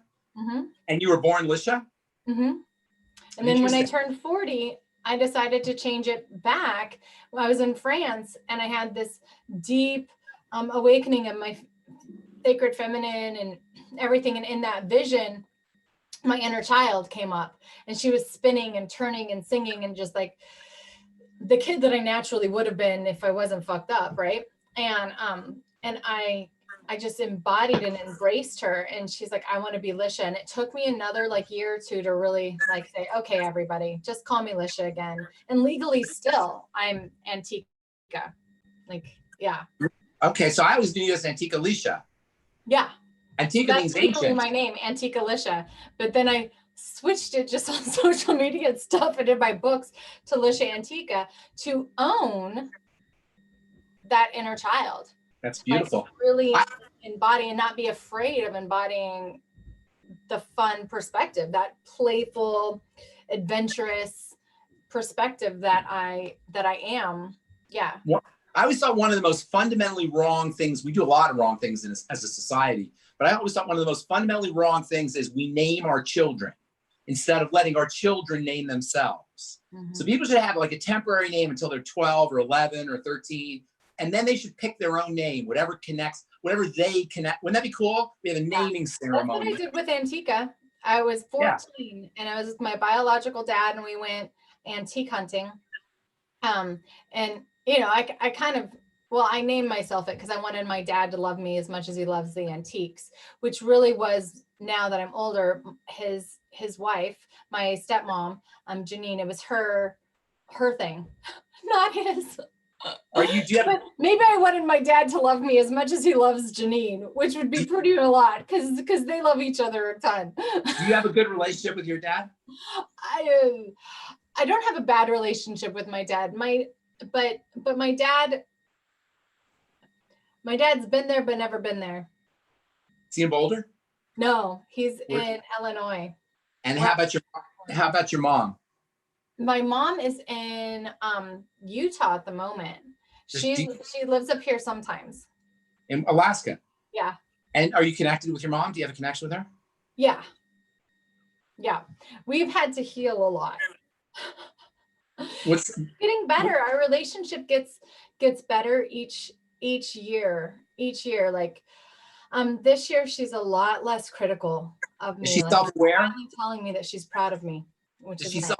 And you were born Lisha? And then when I turned 40, I decided to change it back. I was in France and I had this deep awakening of my sacred feminine and everything. And in that vision, my inner child came up and she was spinning and turning and singing and just like the kid that I naturally would have been if I wasn't fucked up. Right. And I just embodied and embraced her. And she's like, I want to be Lisha. And it took me another like year or two to really like say, okay, everybody, just call me Lisha again. And legally still I'm Antika. Like, yeah. Okay. So I always knew you as Antika Lisha. Yeah. Antika means ancient. My name, Antika Lisha. But then I switched it just on social media and stuff and in my books to Lisha Antika to own that inner child. That's Like beautiful. really embody and not be afraid of embodying the fun perspective, that playful, adventurous perspective that I am. Yeah. I always thought one of the most fundamentally wrong things, we do a lot of wrong things as a society, but I always thought one of the most fundamentally wrong things is we name our children instead of letting our children name themselves. Mm-hmm. So people should have like a temporary name until they're 12 or 11 or 13, and then they should pick their own name, whatever connects, whatever they connect. Wouldn't that be cool? We have a naming ceremony. That's what I did with Antica. I was 14 and I was with my biological dad and we went antique hunting. And you know, I kind of, well, I named myself it because I wanted my dad to love me as much as he loves the antiques, which really was, now that I'm older, his wife, my stepmom, Janine, it was her thing, not his. But maybe I wanted my dad to love me as much as he loves Janine, which would be pretty a lot because they love each other a ton. Do you have a good relationship with your dad? I don't have a bad relationship with my dad. But my dad's been there but never been there. Is he in Boulder? No, he's in Illinois. And how about your mom? My mom is in Utah at the moment. She lives up here sometimes. In Alaska? Yeah. And are you connected with your mom? Do you have a connection with her? Yeah. Yeah. We've had to heal a lot. What's getting better? Our relationship gets better each year. Like this year she's a lot less critical of me. Is she like, self-aware? Finally telling me that she's proud of me, which is nice.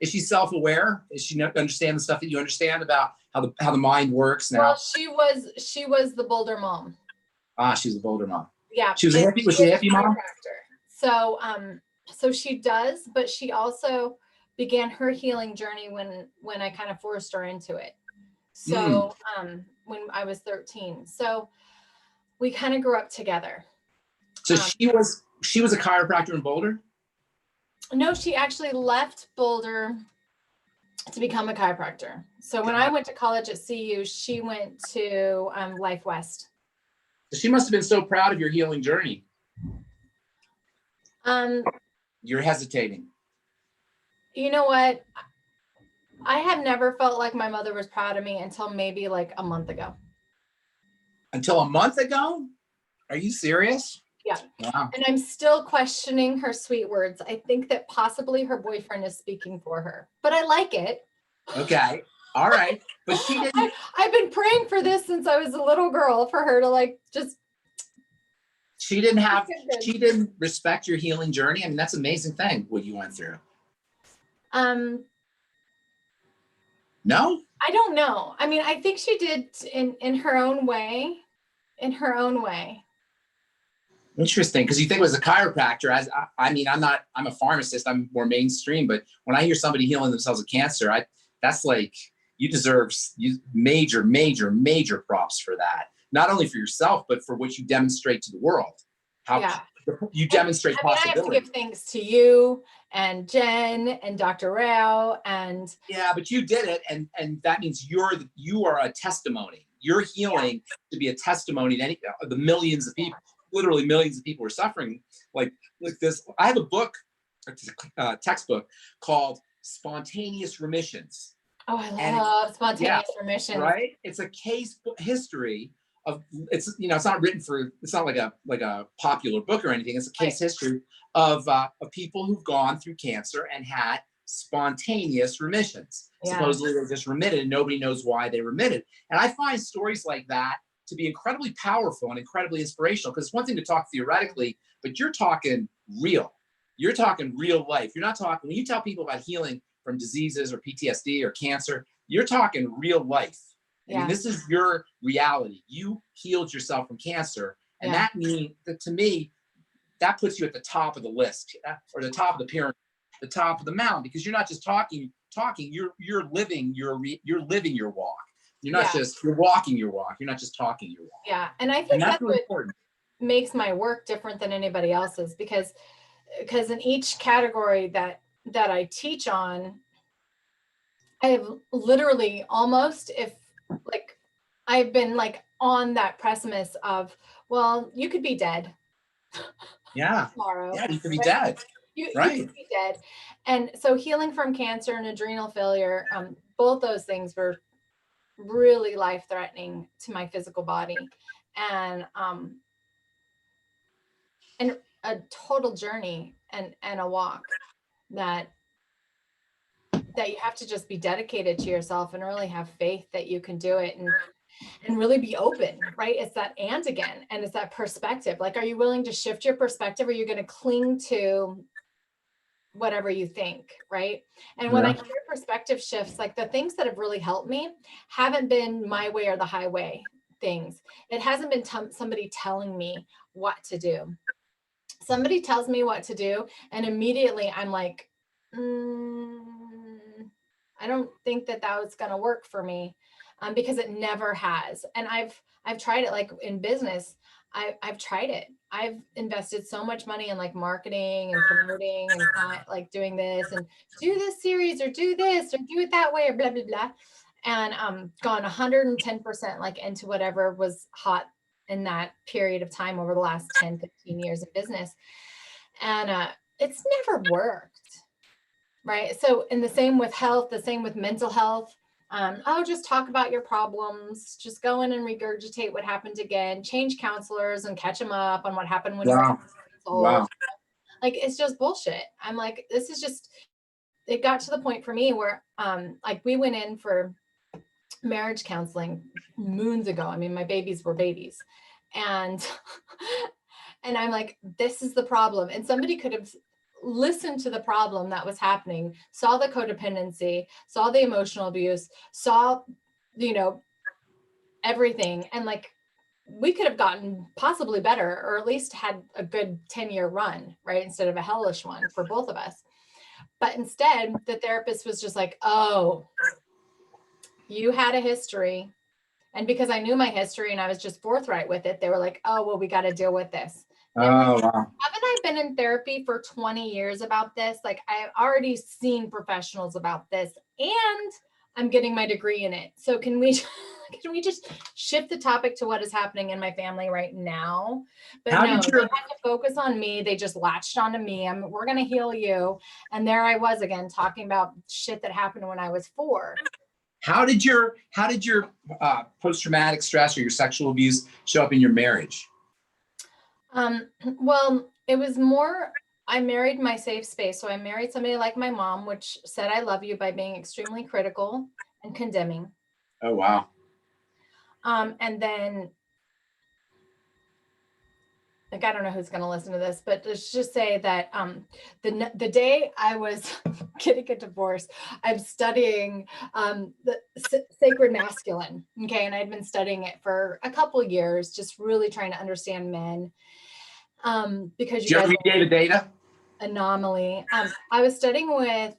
Is she self-aware? Does she understand the stuff that you understand about how the mind works now? Well, she was the Boulder mom. She's a Boulder mom. Yeah. She was a hippie mom? So she does, but she also began her healing journey when I kind of forced her into it. So when I was 13. So we kind of grew up together. So she was a chiropractor in Boulder? No, she actually left Boulder to become a chiropractor. So when I went to college at CU, she went to Life West. So she must have been so proud of your healing journey. You're hesitating. You know what? I have never felt like my mother was proud of me until maybe like a month ago. Until a month ago? Are you serious? Yeah. Wow. And I'm still questioning her sweet words. I think that possibly her boyfriend is speaking for her, but I like it. Okay. All right. But she didn't. I've been praying for this since I was a little girl, for her to like just. She didn't respect your healing journey. I mean, that's an amazing thing, what you went through. No? I don't know. I mean, I think she did in her own way. In her own way. Interesting, because you think it was a chiropractor. I'm a pharmacist. I'm more mainstream, but when I hear somebody healing themselves of cancer, that's like, you deserve major, major, major props for that. Not only for yourself, but for what you demonstrate to the world. You demonstrate possibility. I have to give thanks to you and Jen and Dr. Rao and. Yeah, but you did it, and that means you are a testimony. Your healing to be a testimony to the millions of people. Literally millions of people are suffering like this. I have a book, a textbook called Spontaneous Remissions. Oh, I love spontaneous remissions. Right? It's a case history of it's not written for, it's not like a popular book or anything. It's a case history of people who've gone through cancer and had spontaneous remissions. Yeah. Supposedly they just remitted and nobody knows why they remitted. And I find stories like that to be incredibly powerful and incredibly inspirational, because it's one thing to talk theoretically, but you're talking real. You're talking real life. You're not talking, when you tell people about healing from diseases or PTSD or cancer, you're talking real life. I mean, this is your reality. You healed yourself from cancer. And that means that, to me, that puts you at the top of the list, or the top of the pyramid, the top of the mountain, because you're not just talking, you're living your walk. You're not just, you're walking your walk. You're not just talking your walk. Yeah. And I think that's really what important. Makes my work different than anybody else's, because in each category that I teach on, I have literally I've been like on that precipice of, well, you could be dead tomorrow. Yeah, you could be right? dead. You Right. could be dead. And so healing from cancer and adrenal failure, both those things were really life-threatening to my physical body. And a total journey and a walk that you have to just be dedicated to yourself and really have faith that you can do it, and really be open, right? It's that and again, and it's that perspective. Like, are you willing to shift your perspective, or are you going to cling to whatever you think, right? And when I hear perspective shifts, like the things that have really helped me haven't been my way or the highway things. It hasn't been somebody telling me what to do. Somebody tells me what to do, and immediately I'm like, I don't think that was going to work for me, because it never has. And I've tried it, like in business. I've tried it. I've invested so much money in like marketing and promoting and like doing this and do this series or do this or do it that way or blah, blah, blah. And gone 110% like into whatever was hot in that period of time over the last 10, 15 years of business. And it's never worked. Right. So, in the same with health, the same with mental health. Just talk about your problems, just go in and regurgitate what happened again, change counselors and catch them up on what happened when you were old. Like, it's just bullshit. I'm like, this is just, it got to the point for me where like we went in for marriage counseling moons ago. I mean, my babies were babies. And and I'm like, this is the problem. And somebody could have listened to the problem that was happening, saw the codependency, saw the emotional abuse, saw, everything. And like, we could have gotten possibly better, or at least had a good 10-year run, right? Instead of a hellish one for both of us. But instead, the therapist was just like, oh, you had a history. And because I knew my history and I was just forthright with it, they were like, oh, well, we got to deal with this. Like, haven't I been in therapy for 20 years about this? Like, I've already seen professionals about this, and I'm getting my degree in it. So can we just shift the topic to what is happening in my family right now? But no, they had to focus on me. They just latched onto me. We're going to heal you. And there I was again, talking about shit that happened when I was 4. How did your post-traumatic stress or your sexual abuse show up in your marriage? Well, it was more, I married my safe space. So I married somebody like my mom, which said, I love you by being extremely critical and condemning. Oh, wow. And then, like, I don't know who's going to listen to this, but let's just say that the day I was getting a divorce, I'm studying the sacred masculine. Okay. And I'd been studying it for a couple of years, just really trying to understand men. Because you guys read data anomaly. I was studying with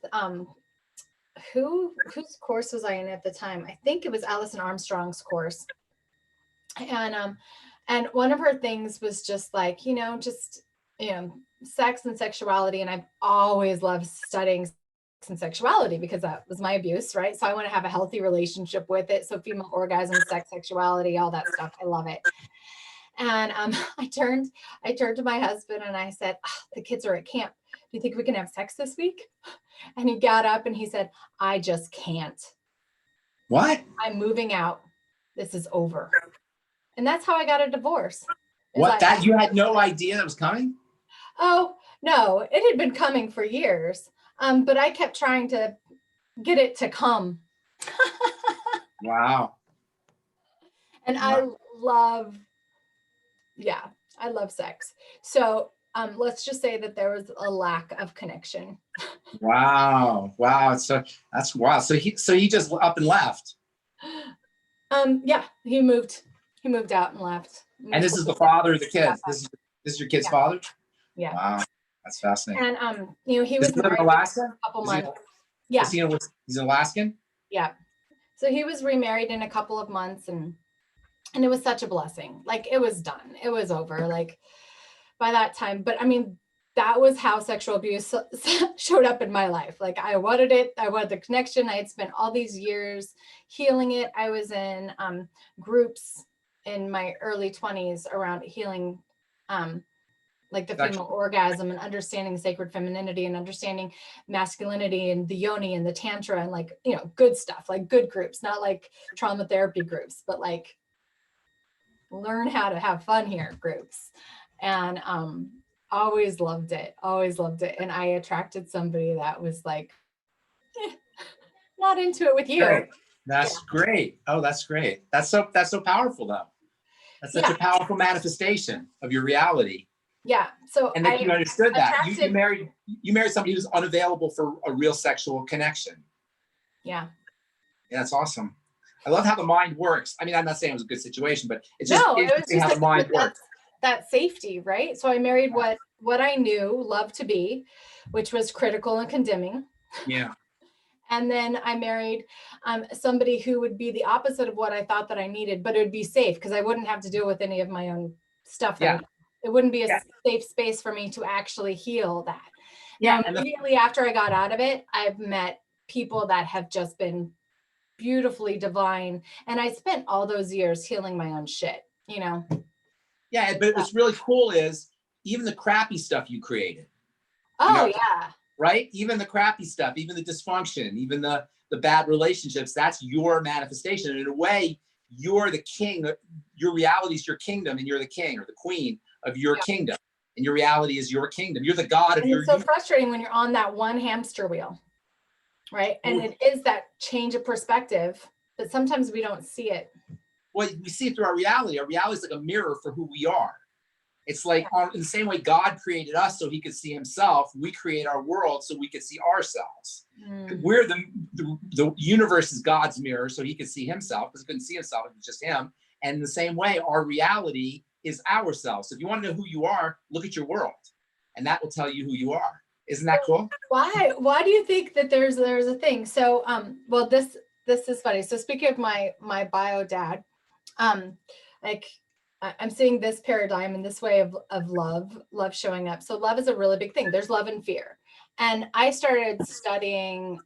whose course was I in at the time? I think it was Alison Armstrong's course. And one of her things was just like, sex and sexuality. And I've always loved studying sex and sexuality because that was my abuse, right? So I want to have a healthy relationship with it. So female orgasm, sex, sexuality, all that stuff. I love it. And I turned to my husband and I said, the kids are at camp. Do you think we can have sex this week? And he got up and he said, I just can't. What? I'm moving out. This is over. And that's how I got a divorce. What? You had no idea that was coming? Oh, no, it had been coming for years. But I kept trying to get it to come. Wow. And wow. I love sex. So let's just say that there was a lack of connection. Wow. So that's wild. So he just up and left. Yeah, he moved out and left. And this is the father of the kids. This is your kid's father? Yeah. Wow. That's fascinating. And he was married in Alaska? For a couple months. Yeah. He's an Alaskan? Yeah. So he was remarried in a couple of months, and it was such a blessing. Like, it was done. It was over, like, by that time. But I mean, that was how sexual abuse showed up in my life. Like, I wanted it. I wanted the connection. I had spent all these years healing it. I was in groups in my early 20s around healing, like the Gotcha. female orgasm and understanding sacred femininity and understanding masculinity and the yoni and the tantra and like, you know, good stuff, like good groups, not like trauma therapy groups, but like learn how to have fun here groups. And always loved it, always loved it. And I attracted somebody that was like, not into it with you. Great. That's great. Oh, that's great. That's so powerful though. That's such a powerful manifestation of your reality. Yeah. So and that you understood that you married somebody who's unavailable for a real sexual connection. Yeah. Yeah, that's awesome. I love how the mind works. I mean, I'm not saying it was a good situation, but it's just interesting how like, the mind works. That safety, right? So I married what I knew love to be, which was critical and condemning. Yeah. And then I married somebody who would be the opposite of what I thought that I needed, but it would be safe because I wouldn't have to deal with any of my own stuff. Yeah. It wouldn't be a safe space for me to actually heal that. Yeah. Now, immediately after I got out of it, I've met people that have just been beautifully divine. And I spent all those years healing my own shit, you know? Yeah. But what's really cool is even the crappy stuff you created. Oh, yeah. Right? Even the crappy stuff, even the dysfunction, even the bad relationships, that's your manifestation. And in a way, you're the king. Your reality is your kingdom, and you're the king or the queen of your kingdom. And your reality is your kingdom. You're the god of your universe. It's so frustrating when you're on that one hamster wheel, right? And it is that change of perspective, but sometimes we don't see it. Well, we see it through our reality. Our reality is like a mirror for who we are. It's like in the same way God created us so he could see himself, we create our world so we could see ourselves. We're the universe is God's mirror so he could see himself because he couldn't see himself, it was just him. And in the same way, our reality is ourselves. So if you want to know who you are, look at your world and that will tell you who you are. Isn't that cool? Why do you think that there's a thing? So, well, this is funny. So speaking of my bio dad, like I'm seeing this paradigm and this way of love showing up. So love is a really big thing. There's love and fear. And I started studying,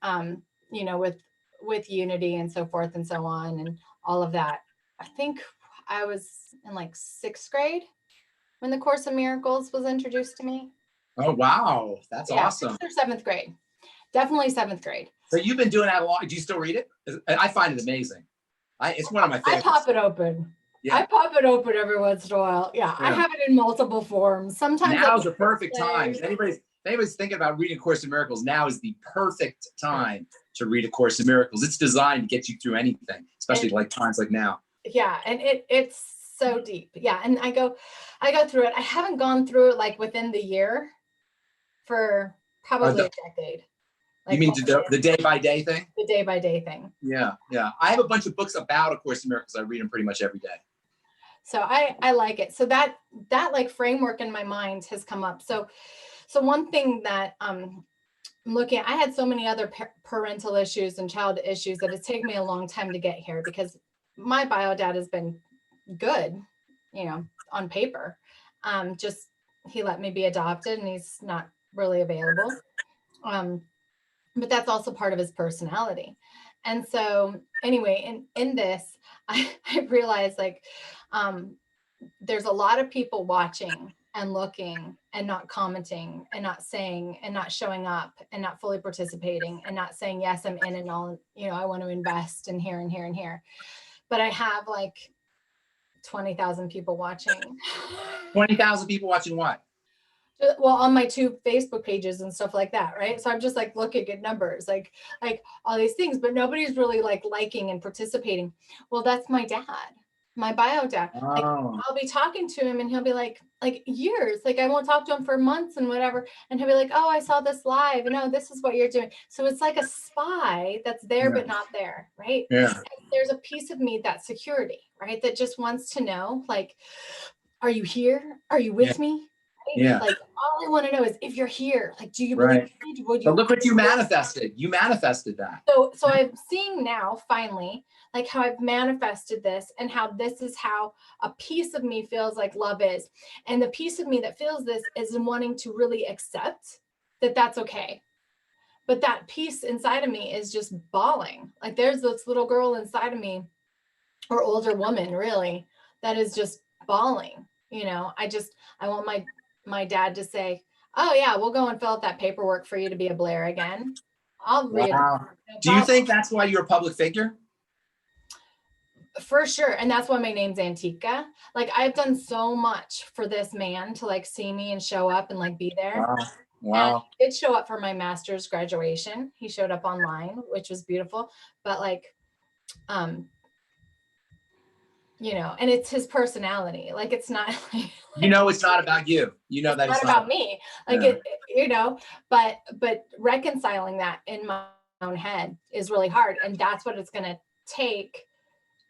you know, with unity and so forth and so on and all of that. I think I was in like 6th grade when the Course in Miracles was introduced to me. Oh, wow. That's awesome. 6th or 7th grade. Definitely 7th grade. So you've been doing that a lot. Do you still read it? I find it amazing. It's one of my favorites. I pop it open. Yeah. I pop it open every once in a while. Yeah. I have it in multiple forms. Sometimes now's the perfect time. If anybody's thinking about reading A Course in Miracles, now is the perfect time to read A Course in Miracles. It's designed to get you through anything, especially like times like now. Yeah. And it's so deep. Yeah. And I go through it. I haven't gone through it like within the year for probably a decade. Like, you mean the day-by-day thing? The day-by-day thing. Yeah, yeah. I have a bunch of books about A Course in Miracles. I read them pretty much every day. So I like it. So that like framework in my mind has come up. So one thing that I'm looking at, I had so many other parental issues and child issues that it's taken me a long time to get here because my bio dad has been good, you know, on paper. Just he let me be adopted and he's not really available. But that's also part of his personality. And so anyway, in this, I realized like, there's a lot of people watching and looking and not commenting and not saying and not showing up and not fully participating and not saying, yes, I'm in and all, you know, I want to invest in here and here and here. But I have like 20,000 people watching. 20,000 people watching what? Well, on my 2 Facebook pages and stuff like that, right? So I'm just like looking at numbers, like all these things, but nobody's really like liking and participating. Well, that's my dad, my bio dad. Oh. Like, I'll be talking to him and he'll be like years, like I won't talk to him for months and whatever. And he'll be like, oh, I saw this live and oh, this is what you're doing. So it's like a spy that's there, but not there, right? Yeah. And there's a piece of me that's security, right? That just wants to know, like, are you here? Are you with me? Yeah. Like all I want to know is if you're here, like, do you believe me? Would you? But look what you manifested. You manifested that. So I'm seeing now finally, like how I've manifested this and how this is how a piece of me feels like love is. And the piece of me that feels this is in wanting to really accept that that's okay. But that piece inside of me is just bawling. Like there's this little girl inside of me or older woman really that is just bawling. You know, I want my dad to say, oh yeah, we'll go and fill out that paperwork for you to be a Blair again. I'll read. Wow. Do you think that's why you're a public figure? For sure. And that's why my name's Antika. Like, I've done so much for this man to like see me and show up and like be there. Wow. Wow. And he did show up for my master's graduation. He showed up online, which was beautiful. But like, you know, and it's his personality. Like, it's not like, you know, it's not about you. You know, that it's not about me. Like, yeah. it, you know, but reconciling that in my own head is really hard. And that's what it's going to take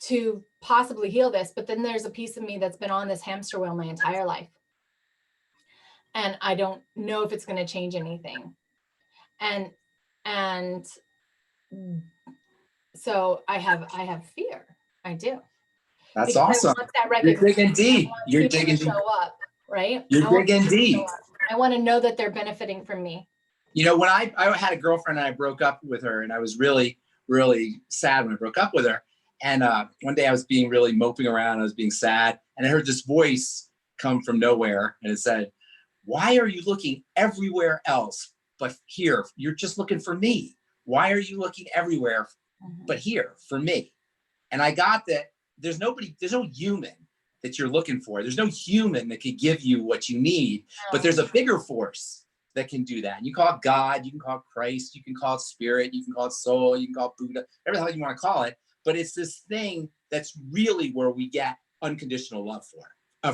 to possibly heal this. But then there's a piece of me that's been on this hamster wheel my entire life. And I don't know if it's going to change anything. And so I have fear. I do. That's because awesome. You're digging deep. You're digging deep. Show up, right? You're digging deep. I want to know that they're benefiting from me. You know, when I had a girlfriend and I broke up with her, and I was really, really sad when I broke up with her. And one day I was being really moping around. I was being sad. And I heard this voice come from nowhere. And it said, why are you looking everywhere else but here? You're just looking for me. Why are you looking everywhere but here for me? And I got that there's no human that you're looking for. There's no human that can give you what you need. But there's a bigger force that can do that. And you call it God, you can call it Christ, you can call it spirit, you can call it soul, you can call it Buddha, whatever the hell you want to call it. But it's this thing that's really where we get unconditional love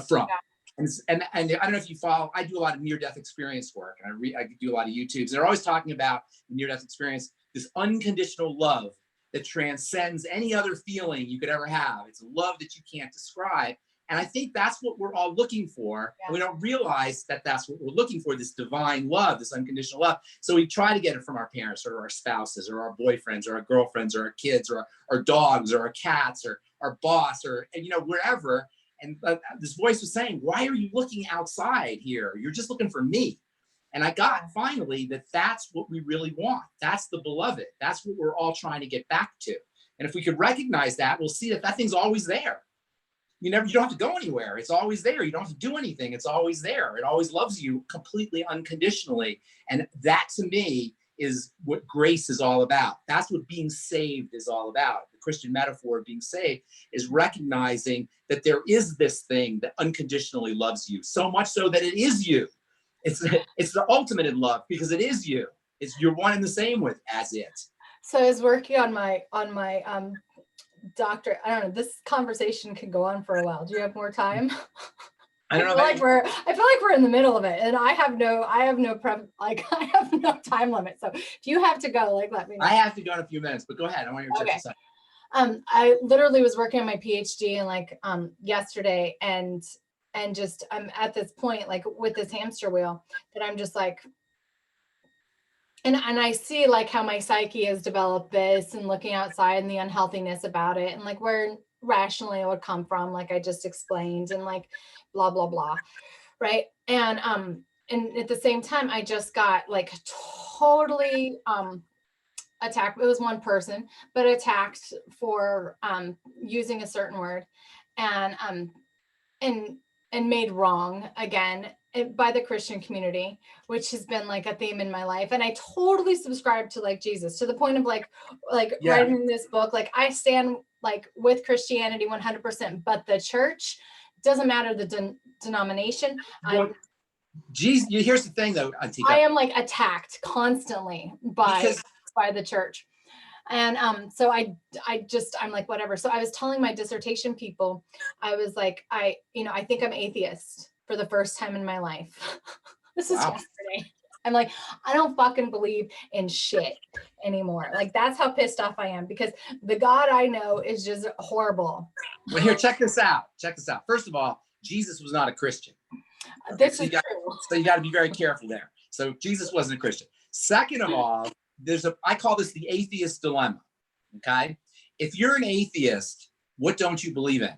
from. Yeah. And I don't know if you follow, I do a lot of near-death experience work, and I do a lot of YouTubes. They're always talking about near-death experience, this unconditional love that transcends any other feeling you could ever have. It's a love that you can't describe. And I think that's what we're all looking for. Yeah. And we don't realize that that's what we're looking for, this divine love, this unconditional love. So we try to get it from our parents or our spouses or our boyfriends or our girlfriends or our kids or our dogs or our cats or our boss or, you know, wherever. And this voice was saying, why are you looking outside here? You're just looking for me. And I got finally that that's what we really want. That's the beloved. That's what we're all trying to get back to. And if we could recognize that, we'll see that that thing's always there. You don't have to go anywhere. It's always there. You don't have to do anything. It's always there. It always loves you completely unconditionally. And that to me is what grace is all about. That's what being saved is all about. The Christian metaphor of being saved is recognizing that there is this thing that unconditionally loves you, so much so that it is you. It's the ultimate in love because it is you. You're one and the same with as it. So I was working on my doctorate. I don't know. This conversation could go on for a while. Do you have more time? I don't know. I feel like we're in the middle of it, and I have no time limit. So if you have to go, like, let me know. I have to go in a few minutes, but go ahead. I want your tips. I literally was working on my PhD and yesterday, and just I'm at this point like with this hamster wheel that I'm just like. And I see like how my psyche has developed this and looking outside and the unhealthiness about it and like where rationally it would come from, like I just explained, and like blah, blah, blah. Right. And at the same time, I just got like totally attacked. It was one person, but attacked for using a certain word and made wrong again by the Christian community, which has been like a theme in my life. And I totally subscribe to like Jesus, to the point of like writing this book. Like I stand like with Christianity 100%, but the church doesn't matter the denomination. Jesus, here's the thing though, Antika. I am like attacked constantly by the church. And so I'm like, whatever. So I was telling my dissertation people, I was like, I think I'm atheist for the first time in my life. This is yesterday. I'm like, I don't fucking believe in shit anymore. Like, that's how pissed off I am, because the God I know is just horrible. Well, here, check this out. First of all, Jesus was not a Christian. This is true. So you got to be very careful there. So Jesus wasn't a Christian. Second of all, I call this the atheist dilemma. Okay. If you're an atheist, what don't you believe in?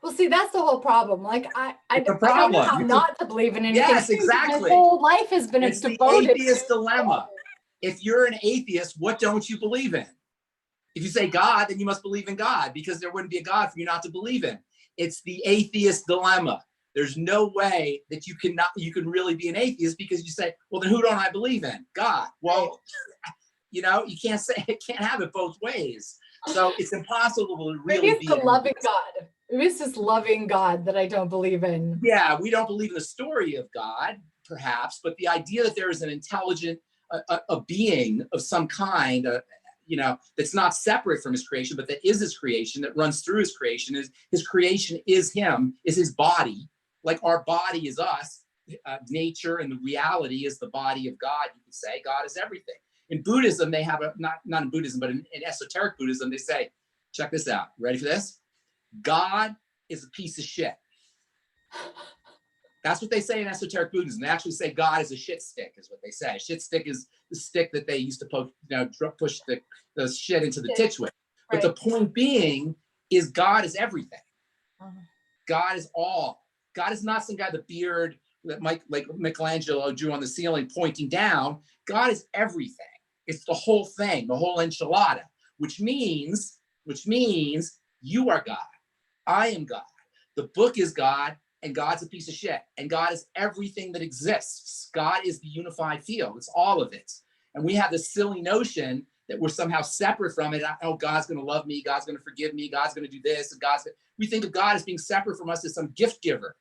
Well, see, that's the whole problem. Like, I don't know how not to believe in anything. Yes, exactly. My whole life has been devoted to the atheist dilemma. If you're an atheist, what don't you believe in? If you say God, then you must believe in God, because there wouldn't be a God for you not to believe in. It's the atheist dilemma. There's no way that you can really be an atheist, because you say, well, then who don't I believe in? God. Well, you can't have it both ways. So it's impossible to really Maybe it's be a loving God. Maybe it's this loving God that I don't believe in. Yeah, we don't believe in the story of God, perhaps, but the idea that there is an intelligent, a being of some kind, that's not separate from his creation, but that is his creation, that runs through his creation. His creation is him, is his body. Like our body is us, nature and the reality is the body of God. You could say God is everything. In Buddhism, they have not in Buddhism, but in esoteric Buddhism, they say, check this out. Ready for this? God is a piece of shit. That's what they say in esoteric Buddhism. They actually say God is a shit stick, is what they say. A shit stick is the stick that they used to push the shit into the ditch with. But the point being is God is everything. God is all. God is not some guy, the beard that like Michelangelo drew on the ceiling pointing down. God is everything. It's the whole thing, the whole enchilada, which means you are God. I am God. The book is God, and God's a piece of shit. And God is everything that exists. God is the unified field. It's all of it. And we have this silly notion that we're somehow separate from it. Oh, God's going to love me. God's going to forgive me. God's going to do this. And we think of God as being separate from us as some gift giver.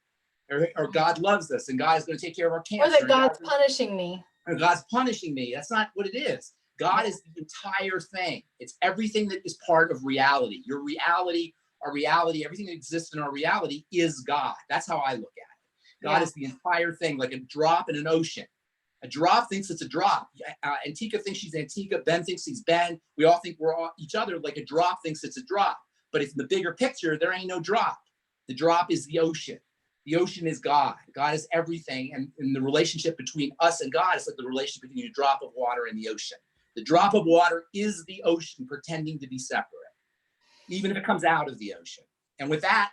Or God loves us, and God is going to take care of our cancer. Or that God's punishing me. Or God's punishing me. That's not what it is. God is the entire thing. It's everything that is part of reality. Your reality, our reality, everything that exists in our reality is God. That's how I look at it. God is the entire thing, like a drop in an ocean. A drop thinks it's a drop. Antika thinks she's Antika. Ben thinks he's Ben. We all think we're all each other, like a drop thinks it's a drop. But if in the bigger picture, there ain't no drop. The drop is the ocean. The ocean is God. God is everything. And the relationship between us and God is like the relationship between a drop of water and the ocean. The drop of water is the ocean pretending to be separate, even if it comes out of the ocean. And with that,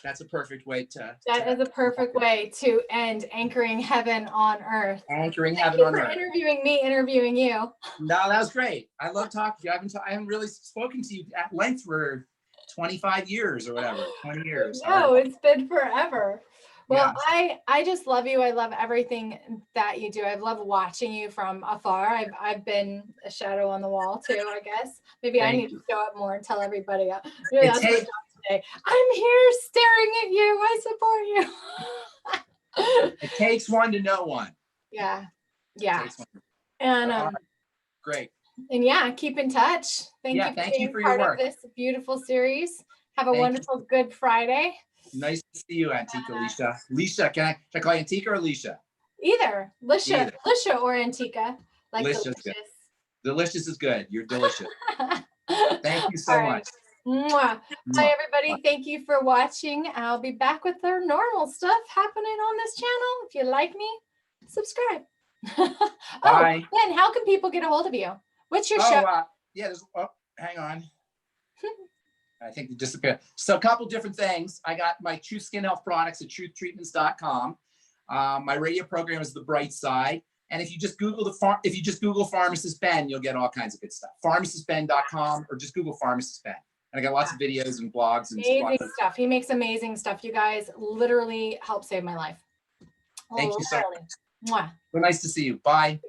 that's a perfect way to. That is a perfect way to end Anchoring Heaven on Earth. Anchoring Heaven on Earth. Interviewing me, interviewing you. No, that was great. I love talking to you. I haven't really spoken to you at length for 25 years or whatever, 20 years. No, it's been forever. Well, yeah. I just love you. I love everything that you do. I love watching you from afar. I've been a shadow on the wall too, I guess. Maybe I need to show up more and tell everybody. Maybe that's my job today. I'm here staring at you. I support you. It takes one to know one. Yeah. Yeah. And great. And yeah, keep in touch. Thank you for being part of this beautiful series. Have a wonderful Good Friday. Nice to see you, Antika, Alicia. Alicia, can I call you Antika or Alicia? Either. Alicia or Antika. Like delicious. Delicious is good. You're delicious. Thank you so much. Mwah. Bye, everybody. Thank you for watching. I'll be back with our normal stuff happening on this channel. If you like me, subscribe. Bye. Ben, how can people get a hold of you? What's your show? Hang on. I think it disappeared. So a couple different things. I got my Truth Skin Health products at truthtreatments.com. My radio program is The Bright Side. And if you just Google Pharmacist Ben, you'll get all kinds of good stuff. Pharmacistben.com, or just Google Pharmacist Ben. And I got lots of videos and blogs and amazing stuff. He makes amazing stuff. You guys literally help save my life. Thank you so much. Mwah. So nice to see you. Bye.